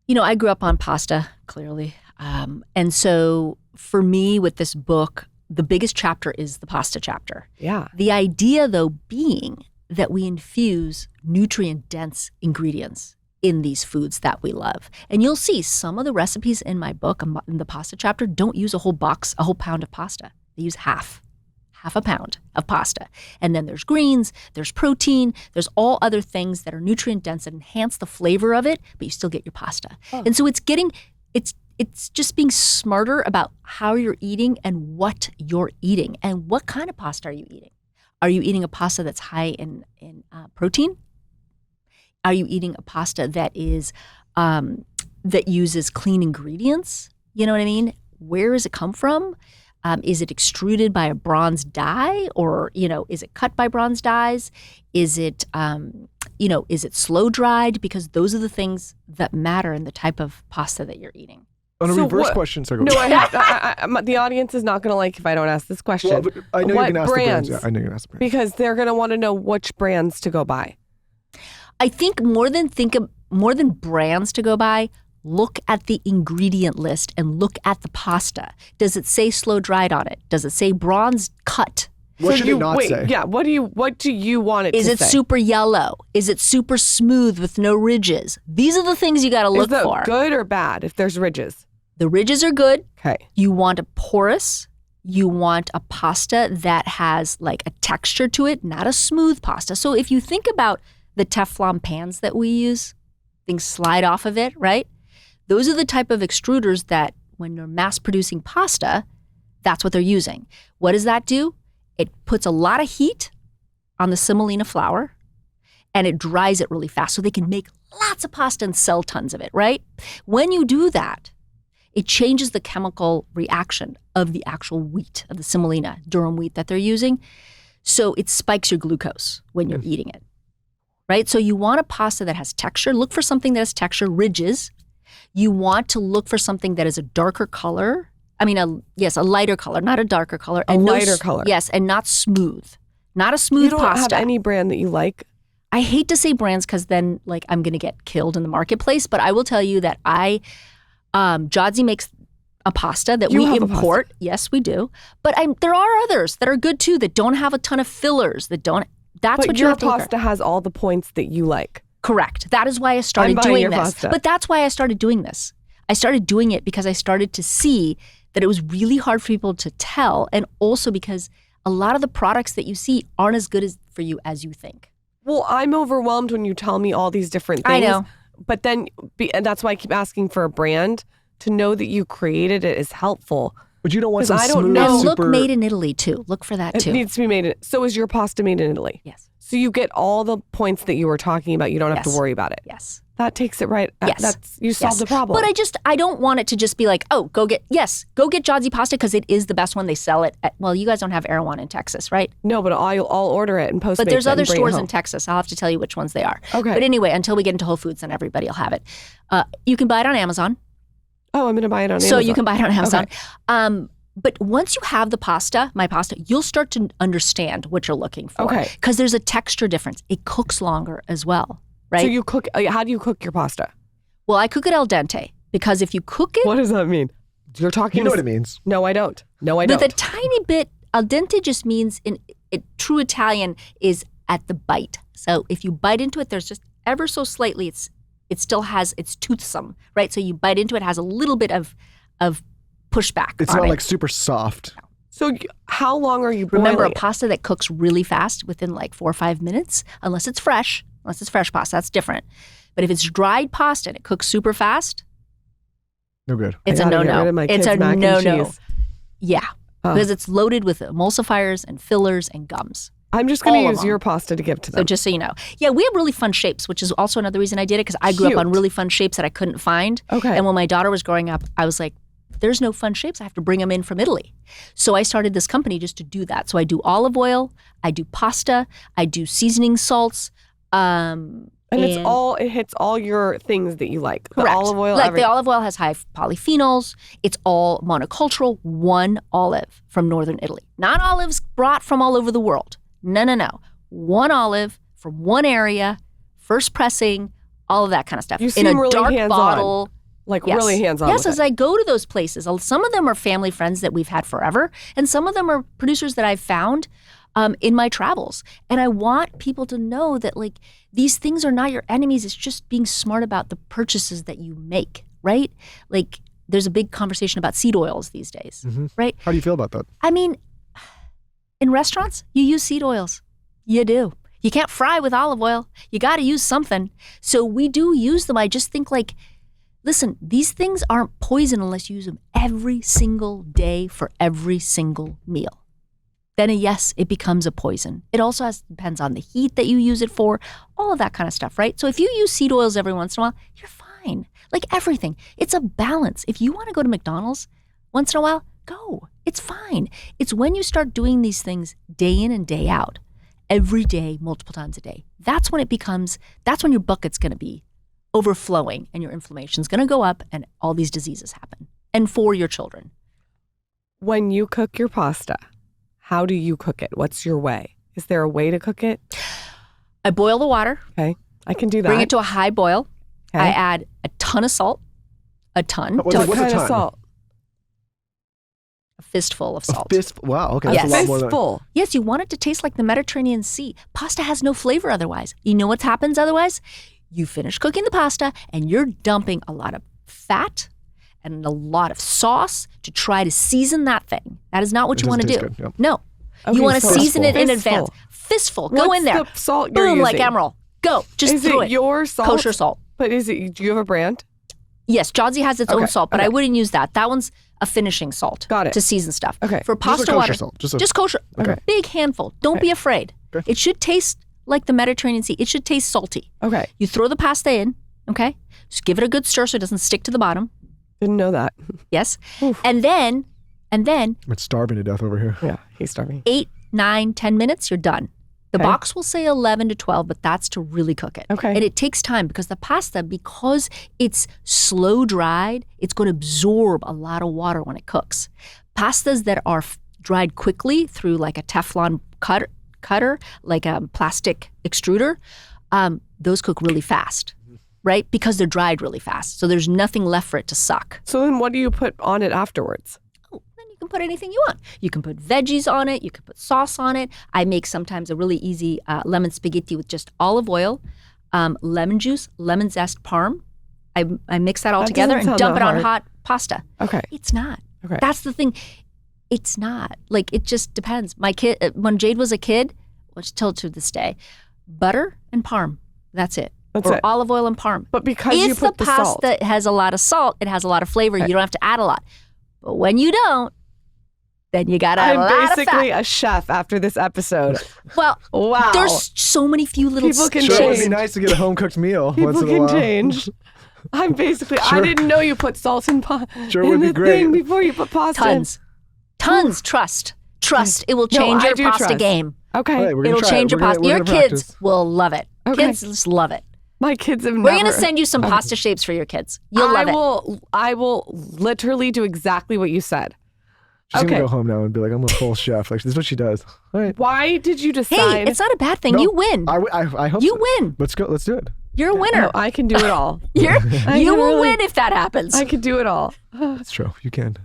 I grew up on pasta, clearly. And so for me with this book, the biggest chapter is the pasta chapter. Yeah. The idea, though, being that we infuse nutrient-dense ingredients in these foods that we love. And you'll see some of the recipes in my book, in the pasta chapter, don't use a whole pound of pasta. They use half a pound of pasta. And then there's greens, there's protein, there's all other things that are nutrient dense that enhance the flavor of it, but you still get your pasta. Oh. And so it's just being smarter about how you're eating and what you're eating. And what kind of pasta are you eating? Are you eating a pasta that's high in protein? Are you eating a pasta that is that uses clean ingredients? You know what I mean? Where does it come from? Is it extruded by a bronze dye, or is it cut by bronze dyes? Is it is it slow dried? Because those are the things that matter in the type of pasta that you're eating. On a reverse question, sorry. No, the audience is not going to like if I don't ask this question. Well, I know you're going to ask the brands. Yeah, I know you're going to ask the brands. Because they're going to want to know which brands to go buy. I think more than brands to go by, look at the ingredient list and look at the pasta. Does it say slow dried on it? Does it say bronze cut? What should it not say? Yeah, what do you want it to say? Is it super yellow? Is it super smooth with no ridges? These are the things you got to look for. Is that good or bad if there's ridges? The ridges are good. Okay. You want a porous. You want a pasta that has like a texture to it, not a smooth pasta. So if you think about the Teflon pans that we use, things slide off of it, right? Those are the type of extruders that when you're mass producing pasta, that's what they're using. What does that do? It puts a lot of heat on the semolina flour and it dries it really fast so they can make lots of pasta and sell tons of it, right? When you do that, it changes the chemical reaction of the actual wheat, of the semolina, durum wheat that they're using. So it spikes your glucose when you're eating it, right? So you want a pasta that has texture. Look for something that has texture, ridges. You want to look for something that is a darker color. I mean, a lighter color, not a darker color. A lighter color. Yes, and not smooth. Not a smooth You don't pasta. have any brand that you like? I hate to say brands because then like I'm going to get killed in the marketplace, but I will tell you that Giadzy makes a pasta that we import. Yes, we do. But there are others that are good too that don't have a ton of fillers, that's what you have to look at. Your pasta has all the points that you like. Correct. That is why I started doing this. Pasta. But that's why I started doing this. I started doing it because I started to see that it was really hard for people to tell, and also because a lot of the products that you see aren't as good for you as you think. Well, I'm overwhelmed when you tell me all these different things. I know. But then, and that's why I keep asking for a brand. To know that you created it is helpful. But you don't want some I don't smooth, know. And look, super... made in Italy too. Look for that too. It needs to be made. So is your pasta made in Italy? Yes. So you get all the points that you were talking about. You don't have to Yes. worry about it. Yes. That takes it right. Yes. You solved the problem. But I don't want it to just be like, oh, go get Giadzy pasta because it is the best one. They sell it at, well, you guys don't have Erewhon in Texas, right? No, but I'll order it and post it. But there's other stores in Texas. I'll have to tell you which ones they are. Okay. But anyway, until we get into Whole Foods, then everybody will have it. You can buy it on Amazon. Oh, I'm going to buy it on Amazon. So you can buy it on Amazon. Okay. But once you have my pasta, you'll start to understand what you're looking for. Okay. Because there's a texture difference. It cooks longer as well, right? So you cook, how do you cook your pasta? Well, I cook it al dente because if you cook it What does that mean? You're talking You know what it means. No, I don't. with a tiny bit, al dente just means in true Italian is at the bite. So if you bite into it, there's just ever so slightly, it still has, it's toothsome, right? So you bite into it, has a little bit of pushback. It's on not it. like super soft. So how long are you boiling Remember, a it? pasta that cooks really fast within like 4 or 5 minutes, unless it's fresh pasta, that's different. But if it's dried pasta and it cooks super fast, No good. it's a I gotta get rid no-no. of my It's kids' a mac and no-no. cheese. Yeah, Oh. because it's loaded with emulsifiers and fillers and gums. I'm just going all to of use them. your pasta to give to them. So just so you know. Yeah, we have really fun shapes, which is also another reason I did it because I grew up on Cute. really fun shapes that I couldn't find. Okay. And when my daughter was growing up, I was like, there's no fun shapes. I have to bring them in from Italy. So I started this company just to do that. So I do olive oil, I do pasta, I do seasoning salts. And it hits all your things that you like. Correct. The olive oil. Like the olive oil has high polyphenols. It's all monocultural, one olive from northern Italy. Not olives brought from all over the world. No. One olive from one area, first pressing, all of that kind of stuff. You in seem a really dark hands-on. bottle. Like Yes. really hands-on Yes, with as it. I go to those places, some of them are family friends that we've had forever, and some of them are producers that I've found in my travels. And I want people to know that like these things are not your enemies. It's just being smart about the purchases that you make, right? Like there's a big conversation about seed oils these days, right? How do you feel about that? I mean, in restaurants, you use seed oils. You do. You can't fry with olive oil. You got to use something. So we do use them. I just think like, listen, these things aren't poison unless you use them every single day for every single meal. Then yes, it becomes a poison. It also depends on the heat that you use it for, all of that kind of stuff, right? So if you use seed oils every once in a while, you're fine. Like everything. It's a balance. If you want to go to McDonald's once in a while, go. It's fine. It's when you start doing these things day in and day out, every day, multiple times a day, that's when your bucket's going to be overflowing and your inflammation's going to go up and all these diseases happen. And for your children. When you cook your pasta, how do you cook it? What's your way? Is there a way to cook it? I boil the water, Okay, I can do that. bring it to a high boil. Okay. I add a ton of salt, a ton, What's What a kind ton? of salt? a fistful of salt. Wow. Okay. Yes. That's a lot more than Fistful. Yes, you want it to taste like the Mediterranean Sea. Pasta has no flavor otherwise. You know what happens otherwise? You finish cooking the pasta and you're dumping a lot of fat and a lot of sauce to try to season that thing. That is not what It you want to do. doesn't taste good, yep. No. Okay, You want to so season it in fistful. advance. Fistful. Go What's in there. the salt you're Boom, like using? Emerald. Go. Just Is throw it it. your salt? Kosher salt. But do you have a brand? Yes, Giadzy has its own Okay, salt, but I okay. wouldn't use that. That one's a finishing salt. Got it. To season stuff. Okay. For Just a pasta kosher water. salt. Just kosher. Okay. A big handful. Don't be afraid. Okay. It should taste like the Mediterranean Sea. It should taste salty. Okay. You throw the pasta in, okay? Just give it a good stir so it doesn't stick to the bottom. Didn't know that. Yes. Oof. And then I'm starving to death over here. Yeah, he's starving. 8, 9, 10 minutes, you're done. The Okay. box will say 11 to 12, but that's to really cook it. Okay. And it takes time because the pasta, because it's slow dried, it's going to absorb a lot of water when it cooks. Pastas that are dried quickly through like a Teflon cutter, like a plastic extruder, those cook really fast, right? Because they're dried really fast. So there's nothing left for it to suck. So then what do you put on it afterwards? Oh, then you can put anything you want. You can put veggies on it. You can put sauce on it. I make sometimes a really easy lemon spaghetti with just olive oil, lemon juice, lemon zest, parm. I mix that all That together doesn't and sound dump it that on hard. hot pasta. Okay. It's not. Okay. That's the thing. It's not. Like, it just depends. My kid, when Jade was a kid, which still to this day, butter and parm. That's it. That's or it. olive oil and parm. But because you If put the the salt. pasta has a lot of salt, it has a lot of flavor. Okay. You don't have to add a lot. But when you don't, then you got a I'm lot of basically fat. a chef after this episode. Well, Wow. there's so many few little People can Sure, it would be change. nice to get a home cooked meal once People in a can while. change. I'm basically, I Sure. didn't know you put salt in, Sure in would be the great. thing before you put pasta in. Tons. Trust. It will No, change I your do pasta trust. game. Okay. All right, we're gonna It'll try change it. your We're pasta. gonna- Your we're gonna kids practice. will love it. Okay. Kids just love it. My kids have We're never. going to send you some pasta shapes for your kids. You'll love it. I will literally do exactly what you said. She's Okay. gonna go home now and be like, I'm a full chef. Like, this is what she does. All right. Why did you Hey, decide? it's not a bad thing. No, You win. I hope You so. win. Let's go. Let's do it. You're a winner. Oh, I can do it all. You can will really- win if that happens. I can do it all. That's true. You can.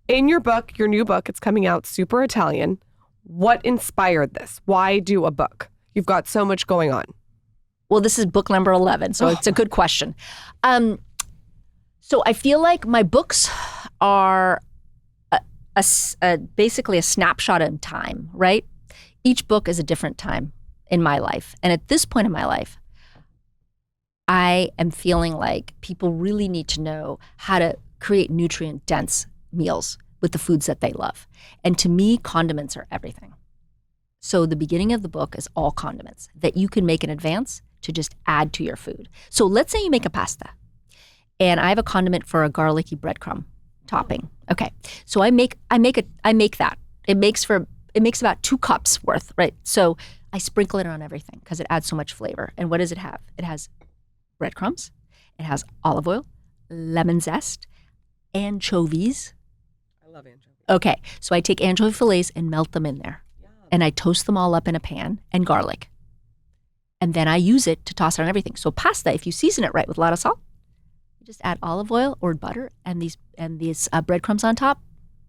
In your book, your new book, it's coming out, Super Italian. What inspired this? Why do a book? You've got so much going on. Well, this is book number 11, so it's a good question. So I feel like my books are basically a snapshot in time, right? Each book is a different time in my life. And at this point in my life, I am feeling like people really need to know how to create nutrient-dense meals with the foods that they love. And to me, condiments are everything. So the beginning of the book is all condiments that you can make in advance to just add to your food. So let's say you make a pasta, and I have a condiment for a garlicky breadcrumb topping. Okay, so I make that. It makes about 2 cups worth, right? So I sprinkle it on everything because it adds so much flavor. And what does it have? It has breadcrumbs, it has olive oil, lemon zest, anchovies. I love anchovy. Okay, so I take anchovy fillets and melt them in there. And I toast them all up in a pan, and garlic. And then I use it to toss it on everything. So pasta, if you season it right with a lot of salt, you just add olive oil or butter and these breadcrumbs on top,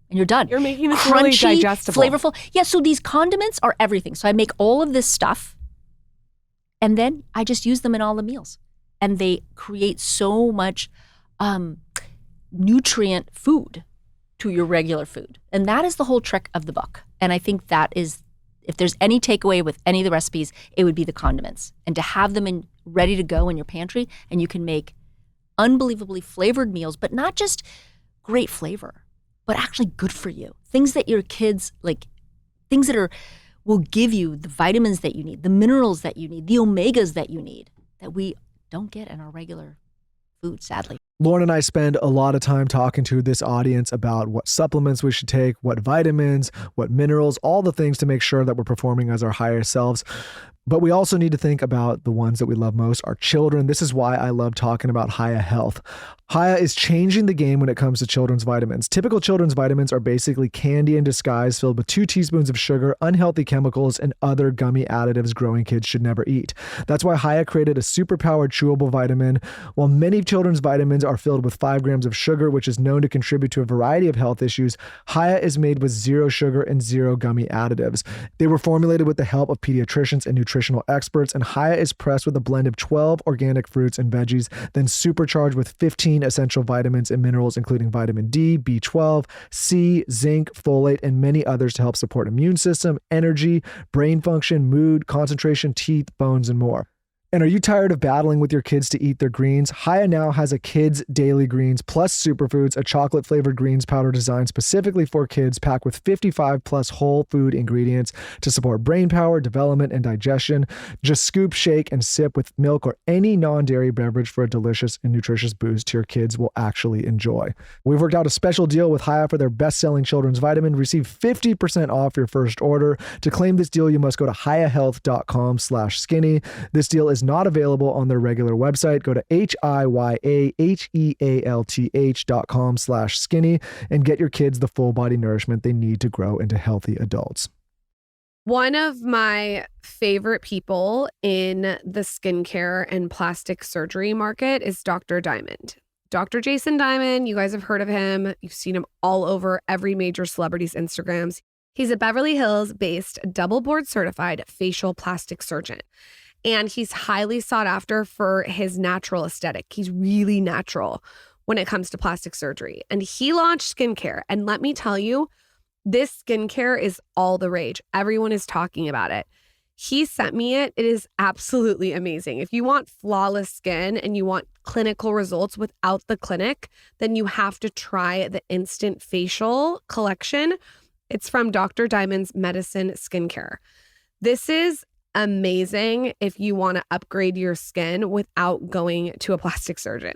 and you're done. You're making this really Crunchy, digestible. flavorful. Yeah, so these condiments are everything. So I make all of this stuff, and then I just use them in all the meals. And they create so much nutrient food to your regular food. And that is the whole trick of the book. And I think that is, if there's any takeaway with any of the recipes, it would be the condiments. And to have them ready to go in your pantry, and you can make unbelievably flavored meals, but not just great flavor, but actually good for you. Things that your kids like, things that will give you the vitamins that you need, the minerals that you need, the omegas that you need, that we don't get in our regular food, sadly. Lauren and I spend a lot of time talking to this audience about what supplements we should take, what vitamins, what minerals, all the things to make sure that we're performing as our higher selves. But we also need to think about the ones that we love most, our children. This is why I love talking about Hiya Health. Hiya is changing the game when it comes to children's vitamins. Typical children's vitamins are basically candy in disguise filled with 2 teaspoons of sugar, unhealthy chemicals, and other gummy additives growing kids should never eat. That's why Hiya created a superpowered chewable vitamin. While many children's vitamins are filled with 5 grams of sugar, which is known to contribute to a variety of health issues, Hiya is made with 0 sugar and 0 gummy additives. They were formulated with the help of pediatricians and nutritional experts, and Hiya is pressed with a blend of 12 organic fruits and veggies, then supercharged with 15 essential vitamins and minerals, including vitamin D, B12, C, zinc, folate, and many others to help support immune system, energy, brain function, mood, concentration, teeth, bones, and more. And are you tired of battling with your kids to eat their greens? Haya now has a kids daily greens plus superfoods, a chocolate flavored greens powder designed specifically for kids, packed with 55 plus whole food ingredients to support brain power, development, and digestion. Just scoop, shake, and sip with milk or any non-dairy beverage for a delicious and nutritious boost your kids will actually enjoy. We've worked out a special deal with Haya for their best-selling children's vitamin. Receive 50% off your first order. To claim this deal, you must go to hayahealth.com/skinny. This deal is not available on their regular website. Go to HIYAHEALTH.com/skinny and get your kids the full body nourishment they need to grow into healthy adults. One of my favorite people in the skincare and plastic surgery market is Dr. Diamond. Dr. Jason Diamond, you guys have heard of him. You've seen him all over every major celebrity's Instagrams. He's a Beverly Hills-based, double board certified facial plastic surgeon. And he's highly sought after for his natural aesthetic. He's really natural when it comes to plastic surgery. And he launched skincare. And let me tell you, this skincare is all the rage. Everyone is talking about it. He sent me it. It is absolutely amazing. If you want flawless skin and you want clinical results without the clinic, then you have to try the Instant Facial collection. It's from Dr. Diamond's Medicine Skincare. This is amazing if you want to upgrade your skin without going to a plastic surgeon.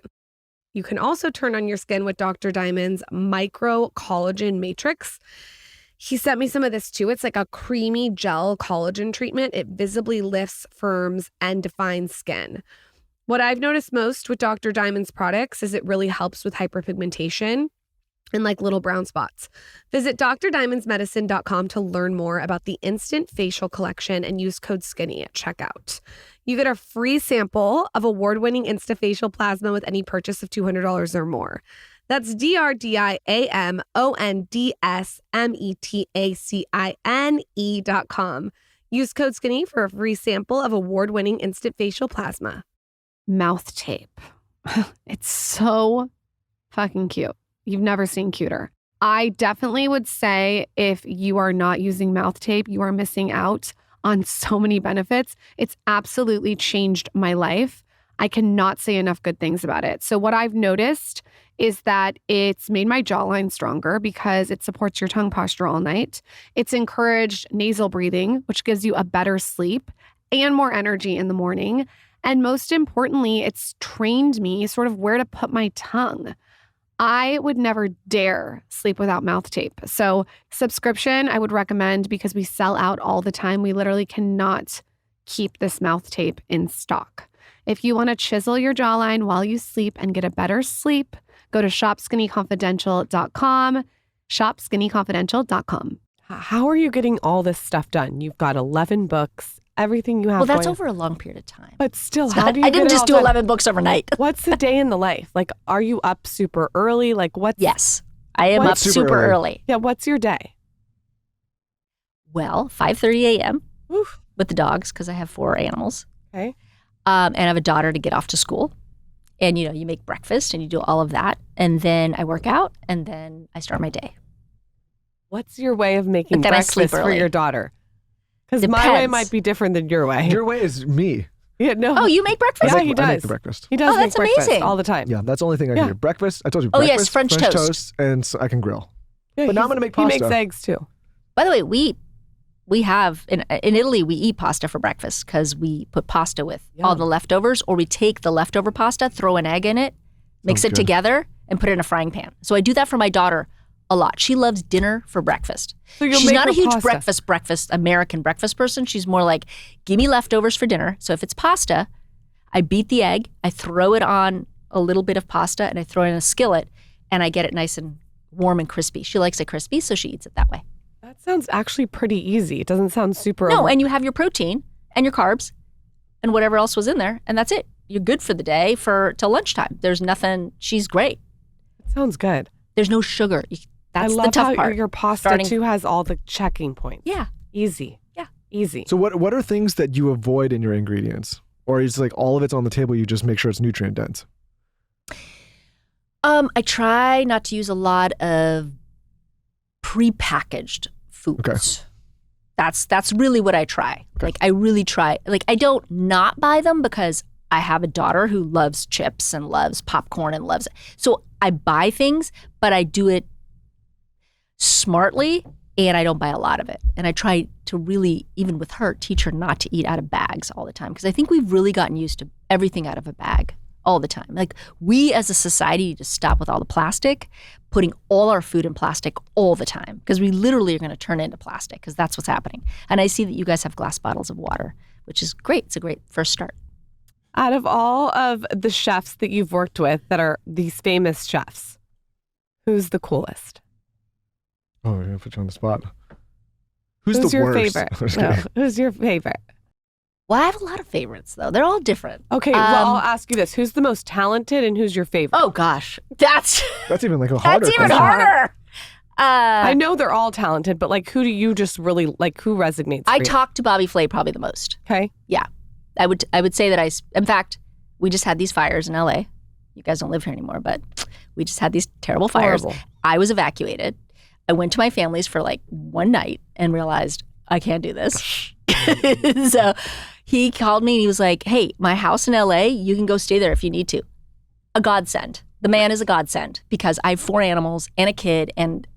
You can also turn on your skin with Dr. Diamond's Micro Collagen Matrix. He sent me some of this too. It's like a creamy gel collagen treatment. It visibly lifts, firms, and defines skin. What I've noticed most with Dr. Diamond's products is it really helps with hyperpigmentation and like little brown spots. Visit drdiamondsmedicine.com to learn more about the Instant Facial Collection and use code SKINNY at checkout. You get a free sample of award-winning Instafacial Plasma with any purchase of $200 or more. That's drdiamondsmedicine.com. Use code SKINNY for a free sample of award-winning Instant Facial Plasma. Mouth tape. It's so fucking cute. You've never seen cuter. I definitely would say if you are not using mouth tape, you are missing out on so many benefits. It's absolutely changed my life. I cannot say enough good things about it. So what I've noticed is that it's made my jawline stronger because it supports your tongue posture all night. It's encouraged nasal breathing, which gives you a better sleep and more energy in the morning. And most importantly, it's trained me sort of where to put my tongue. I would never dare sleep without mouth tape. So subscription, I would recommend because we sell out all the time. We literally cannot keep this mouth tape in stock. If you want to chisel your jawline while you sleep and get a better sleep, go to shopskinnyconfidential.com, shopskinnyconfidential.com. How are you getting all this stuff done? You've got 11 books, everything you have. Well, that's going. over a long period of time. But still, So how do you I didn't get it just all do done? 11 books overnight. What's the day in the life? Like, are you up super early? Like, what's... Yes, I am What's up super super early? early. Yeah, what's your day? Well, 5:30 a.m. Oof. with the dogs because I have 4 animals. Okay. And I have a daughter to get off to school. And, you know, you make breakfast and you do all of that. And then I work out and then I start my day. What's your way of making But then I sleep breakfast for early. your daughter? Because my way Depends. might be different than your way. Your way is me. Yeah, no. Oh, you make breakfast? Yeah, I he make does. the breakfast. He does Oh, make that's breakfast amazing. all the time. Yeah, that's the only thing I Yeah. can do. Breakfast. I told you. Oh, yes, Breakfast, French toast. and so I can grill. Yeah, But now he's- I'm gonna make He makes pasta. eggs too. By the way, we have, in Italy, we eat pasta for breakfast because we put pasta with all Yum. the leftovers, or we take the leftover pasta, throw an egg in it, mix Sounds it good. together, and put it in a frying pan. So I do that for my daughter a lot. She loves dinner for breakfast. So you'll She's make not her a huge pasta. American breakfast person. She's more like, give me leftovers for dinner. So if it's pasta, I beat the egg, I throw it on a little bit of pasta, and I throw it in a skillet, and I get it nice and warm and crispy. She likes it crispy, so she eats it that way. That sounds actually pretty easy. It doesn't sound super... No, and you have your protein and your carbs and whatever else was in there, and that's it. You're good for the day till lunchtime. There's nothing. She's great. It sounds good. There's no sugar. That's I love the tough how part. your pasta Starting- too has all the checking points. Yeah. Easy. Yeah. Easy. So what are things that you avoid in your ingredients? Or is like all of it's on the table, you just make sure it's nutrient dense? I try not to use a lot of prepackaged foods. Okay. That's really what I try. Like I really try. Like I don't not buy them because I have a daughter who loves chips and loves popcorn and loves it. So I buy things, but I do it smartly and I don't buy a lot of it. And I try to really, even with her, teach her not to eat out of bags all the time. Because I think we've really gotten used to everything out of a bag all the time. Like we as a society need to stop with all the plastic, putting all our food in plastic all the time. Because we literally are going to turn it into plastic because that's what's happening. And I see that you guys have glass bottles of water, which is great. It's a great first start. Out of all of the chefs that you've worked with that are these famous chefs, who's the coolest? Oh, I'm gonna put you on the spot. Who's the your worst? favorite? No, who's your favorite? Well, I have a lot of favorites, though. They're all different. Okay, well, I'll ask you this. Who's the most talented and who's your favorite? Oh, gosh. That's even like a harder that's even question. harder. I know they're all talented, but like who do you just really, like who resonates for I you? talk to Bobby Flay probably the most. Okay. Yeah. I would say that in fact, we just had these fires in LA. You guys don't live here anymore, but we just had these terrible fires. Horrible. I was evacuated. I went to my family's for like one night and realized I can't do this. So he called me and he was like, hey, my house in LA, you can go stay there if you need to. A godsend. The man is a godsend because I have 4 animals and a kid and,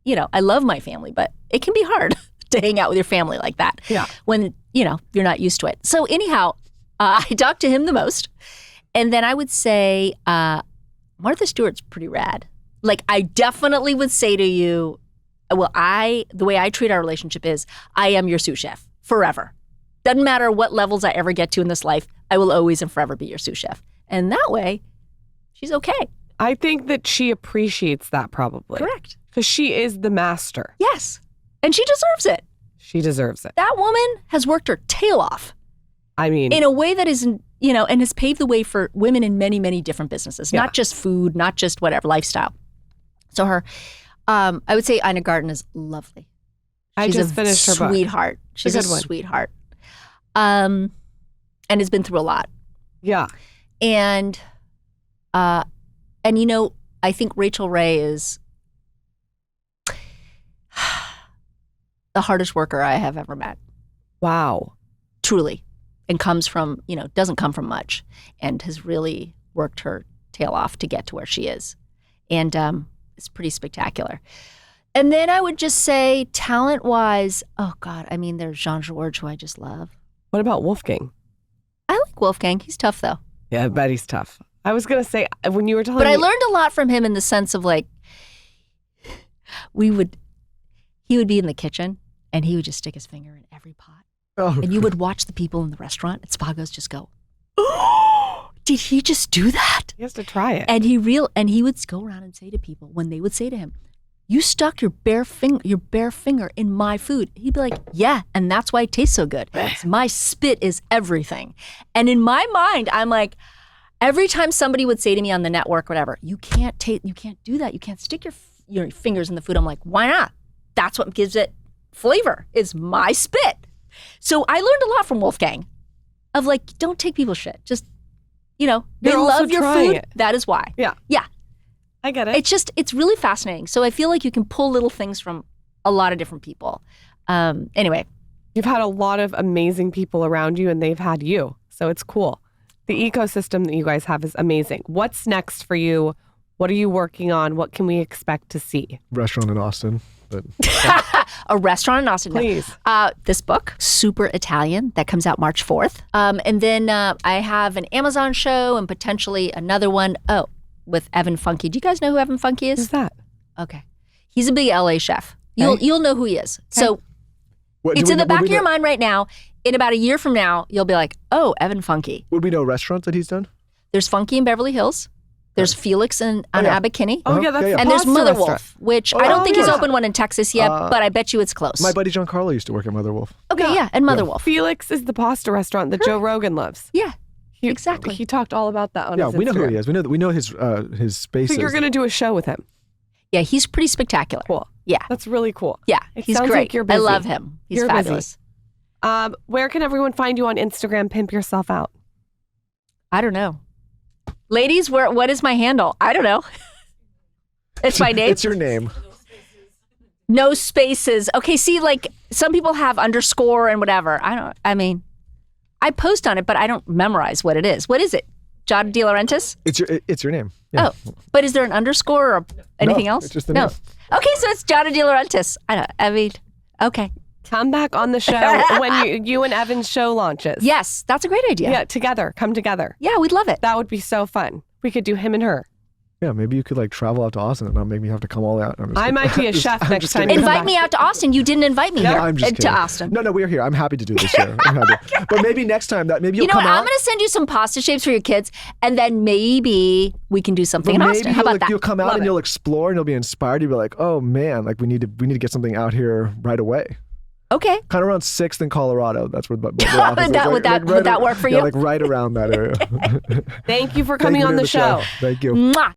you know, I love my family, but it can be hard to hang out with your family like that. Yeah. When, you know, you're not used to it. So anyhow, I talked to him the most. And then I would say Martha Stewart's pretty rad. Like I definitely would say to you, well, the way I treat our relationship is I am your sous chef forever. Doesn't matter what levels I ever get to in this life, I will always and forever be your sous chef. And that way, she's okay. I think that she appreciates that probably. Correct. Because she is the master. Yes. And she deserves it. She deserves it. That woman has worked her tail off I mean, in a way that is, you know, and has paved the way for women in many, many different businesses, Yeah. not just food, not just whatever, lifestyle. So her, I would say Ina Garten is lovely. I She's just a finished her book. sweetheart. She's a good one. sweetheart. And has been through a lot. Yeah. And you know, I think Rachel Ray is the hardest worker I have ever met. Wow. Truly. And comes from, you know, doesn't come from much and has really worked her tail off to get to where she is. And it's pretty spectacular. And then I would just say talent-wise, oh God, I mean, there's Jean-Georges, who I just love. What about Wolfgang? I like Wolfgang. He's tough, though. Yeah, I bet he's tough. I was going to say, when you were telling But me. I learned a lot from him in the sense of like, he would be in the kitchen and he would just stick his finger in every pot. Oh, And you would watch the people in the restaurant at Spago's just go, oh, did he just do that? He has to try it. And he would go around and say to people, when they would say to him, you stuck your bare finger in my food. He'd be like, yeah, and that's why it tastes so good. My spit is everything. And in my mind, I'm like, every time somebody would say to me on the network, whatever, you can't do that. You can't stick your fingers in the food. I'm like, why not? That's what gives it flavor, is my spit. So I learned a lot from Wolfgang of like, don't take people's shit. Just, you know, they You're also love your trying food. it. That is why. Yeah. Yeah. I get it. It's really fascinating. So I feel like you can pull little things from a lot of different people. Anyway. You've had a lot of amazing people around you and they've had you. So it's cool. The ecosystem that you guys have is amazing. What's next for you? What are you working on? What can we expect to see? restaurant in Austin. But A restaurant in Austin. Please. This book, Super Italian, that comes out March 4th. And then I have an Amazon show and potentially another one. Oh, with Evan Funke. Do you guys know who Evan Funke is? Who's that? Okay. He's a big LA chef. You'll know who he is. So it's in the back of your mind right now. In about a year from now, you'll be like, oh, Evan Funke. Would we know restaurants that he's done? There's Funke in Beverly Hills. There's Felix on Abbot Kinney. Oh, yeah, that's Yeah, yeah. the And there's pasta Mother restaurant. Wolf, which I don't think he's yeah. opened one in Texas yet, but I bet you it's close. My buddy Giancarlo used to work at Mother Wolf. Okay, yeah, and Mother Wolf. Felix is the pasta restaurant that Joe Rogan loves. Yeah, He- exactly. He talked all about that on Yeah, his we know who Instagram. he is. We know his spaces. So you're going to do a show with him. Yeah, he's pretty spectacular. Cool. Yeah, That's really cool. yeah, It he's sounds great. like you're I busy. love him. He's You're busy. fabulous. Where can everyone find you on Instagram? Pimp yourself out. I don't know. Ladies, what is my handle? I don't know. It's my name. It's your name. No spaces. Okay, see, like some people have underscore and whatever. I post on it, but I don't memorize what it is. What is it? Giada De Laurentiis? It's your name. Yeah. Oh, but is there an underscore or anything else? It's just the name. Okay, so it's Giada De Laurentiis. Okay. Come back on the show when you and Evan's show launches. Yes, that's a great idea. Yeah, together. Come together. Yeah, we'd love it. That would be so fun. We could do him and her. Yeah, maybe you could like travel out to Austin and not make me have to come all out. I might be a chef next time. Invite me out to Austin. You didn't invite me here I'm just to kidding. Austin. No, we're here. I'm happy to do this here. I'm happy. But maybe next time maybe you'll come out. I'm going to send you some pasta shapes for your kids, and then maybe we can do something in Austin. How about that? You'll come out Love and it. you'll explore and you'll be inspired. You'll be like, oh man, like we need to get something out here right away. Okay. Kind of around 6th in Colorado. That's where the Would office is. that work for you? Yeah, like right around that area. Thank you for coming on the show. Thank you. Mwah.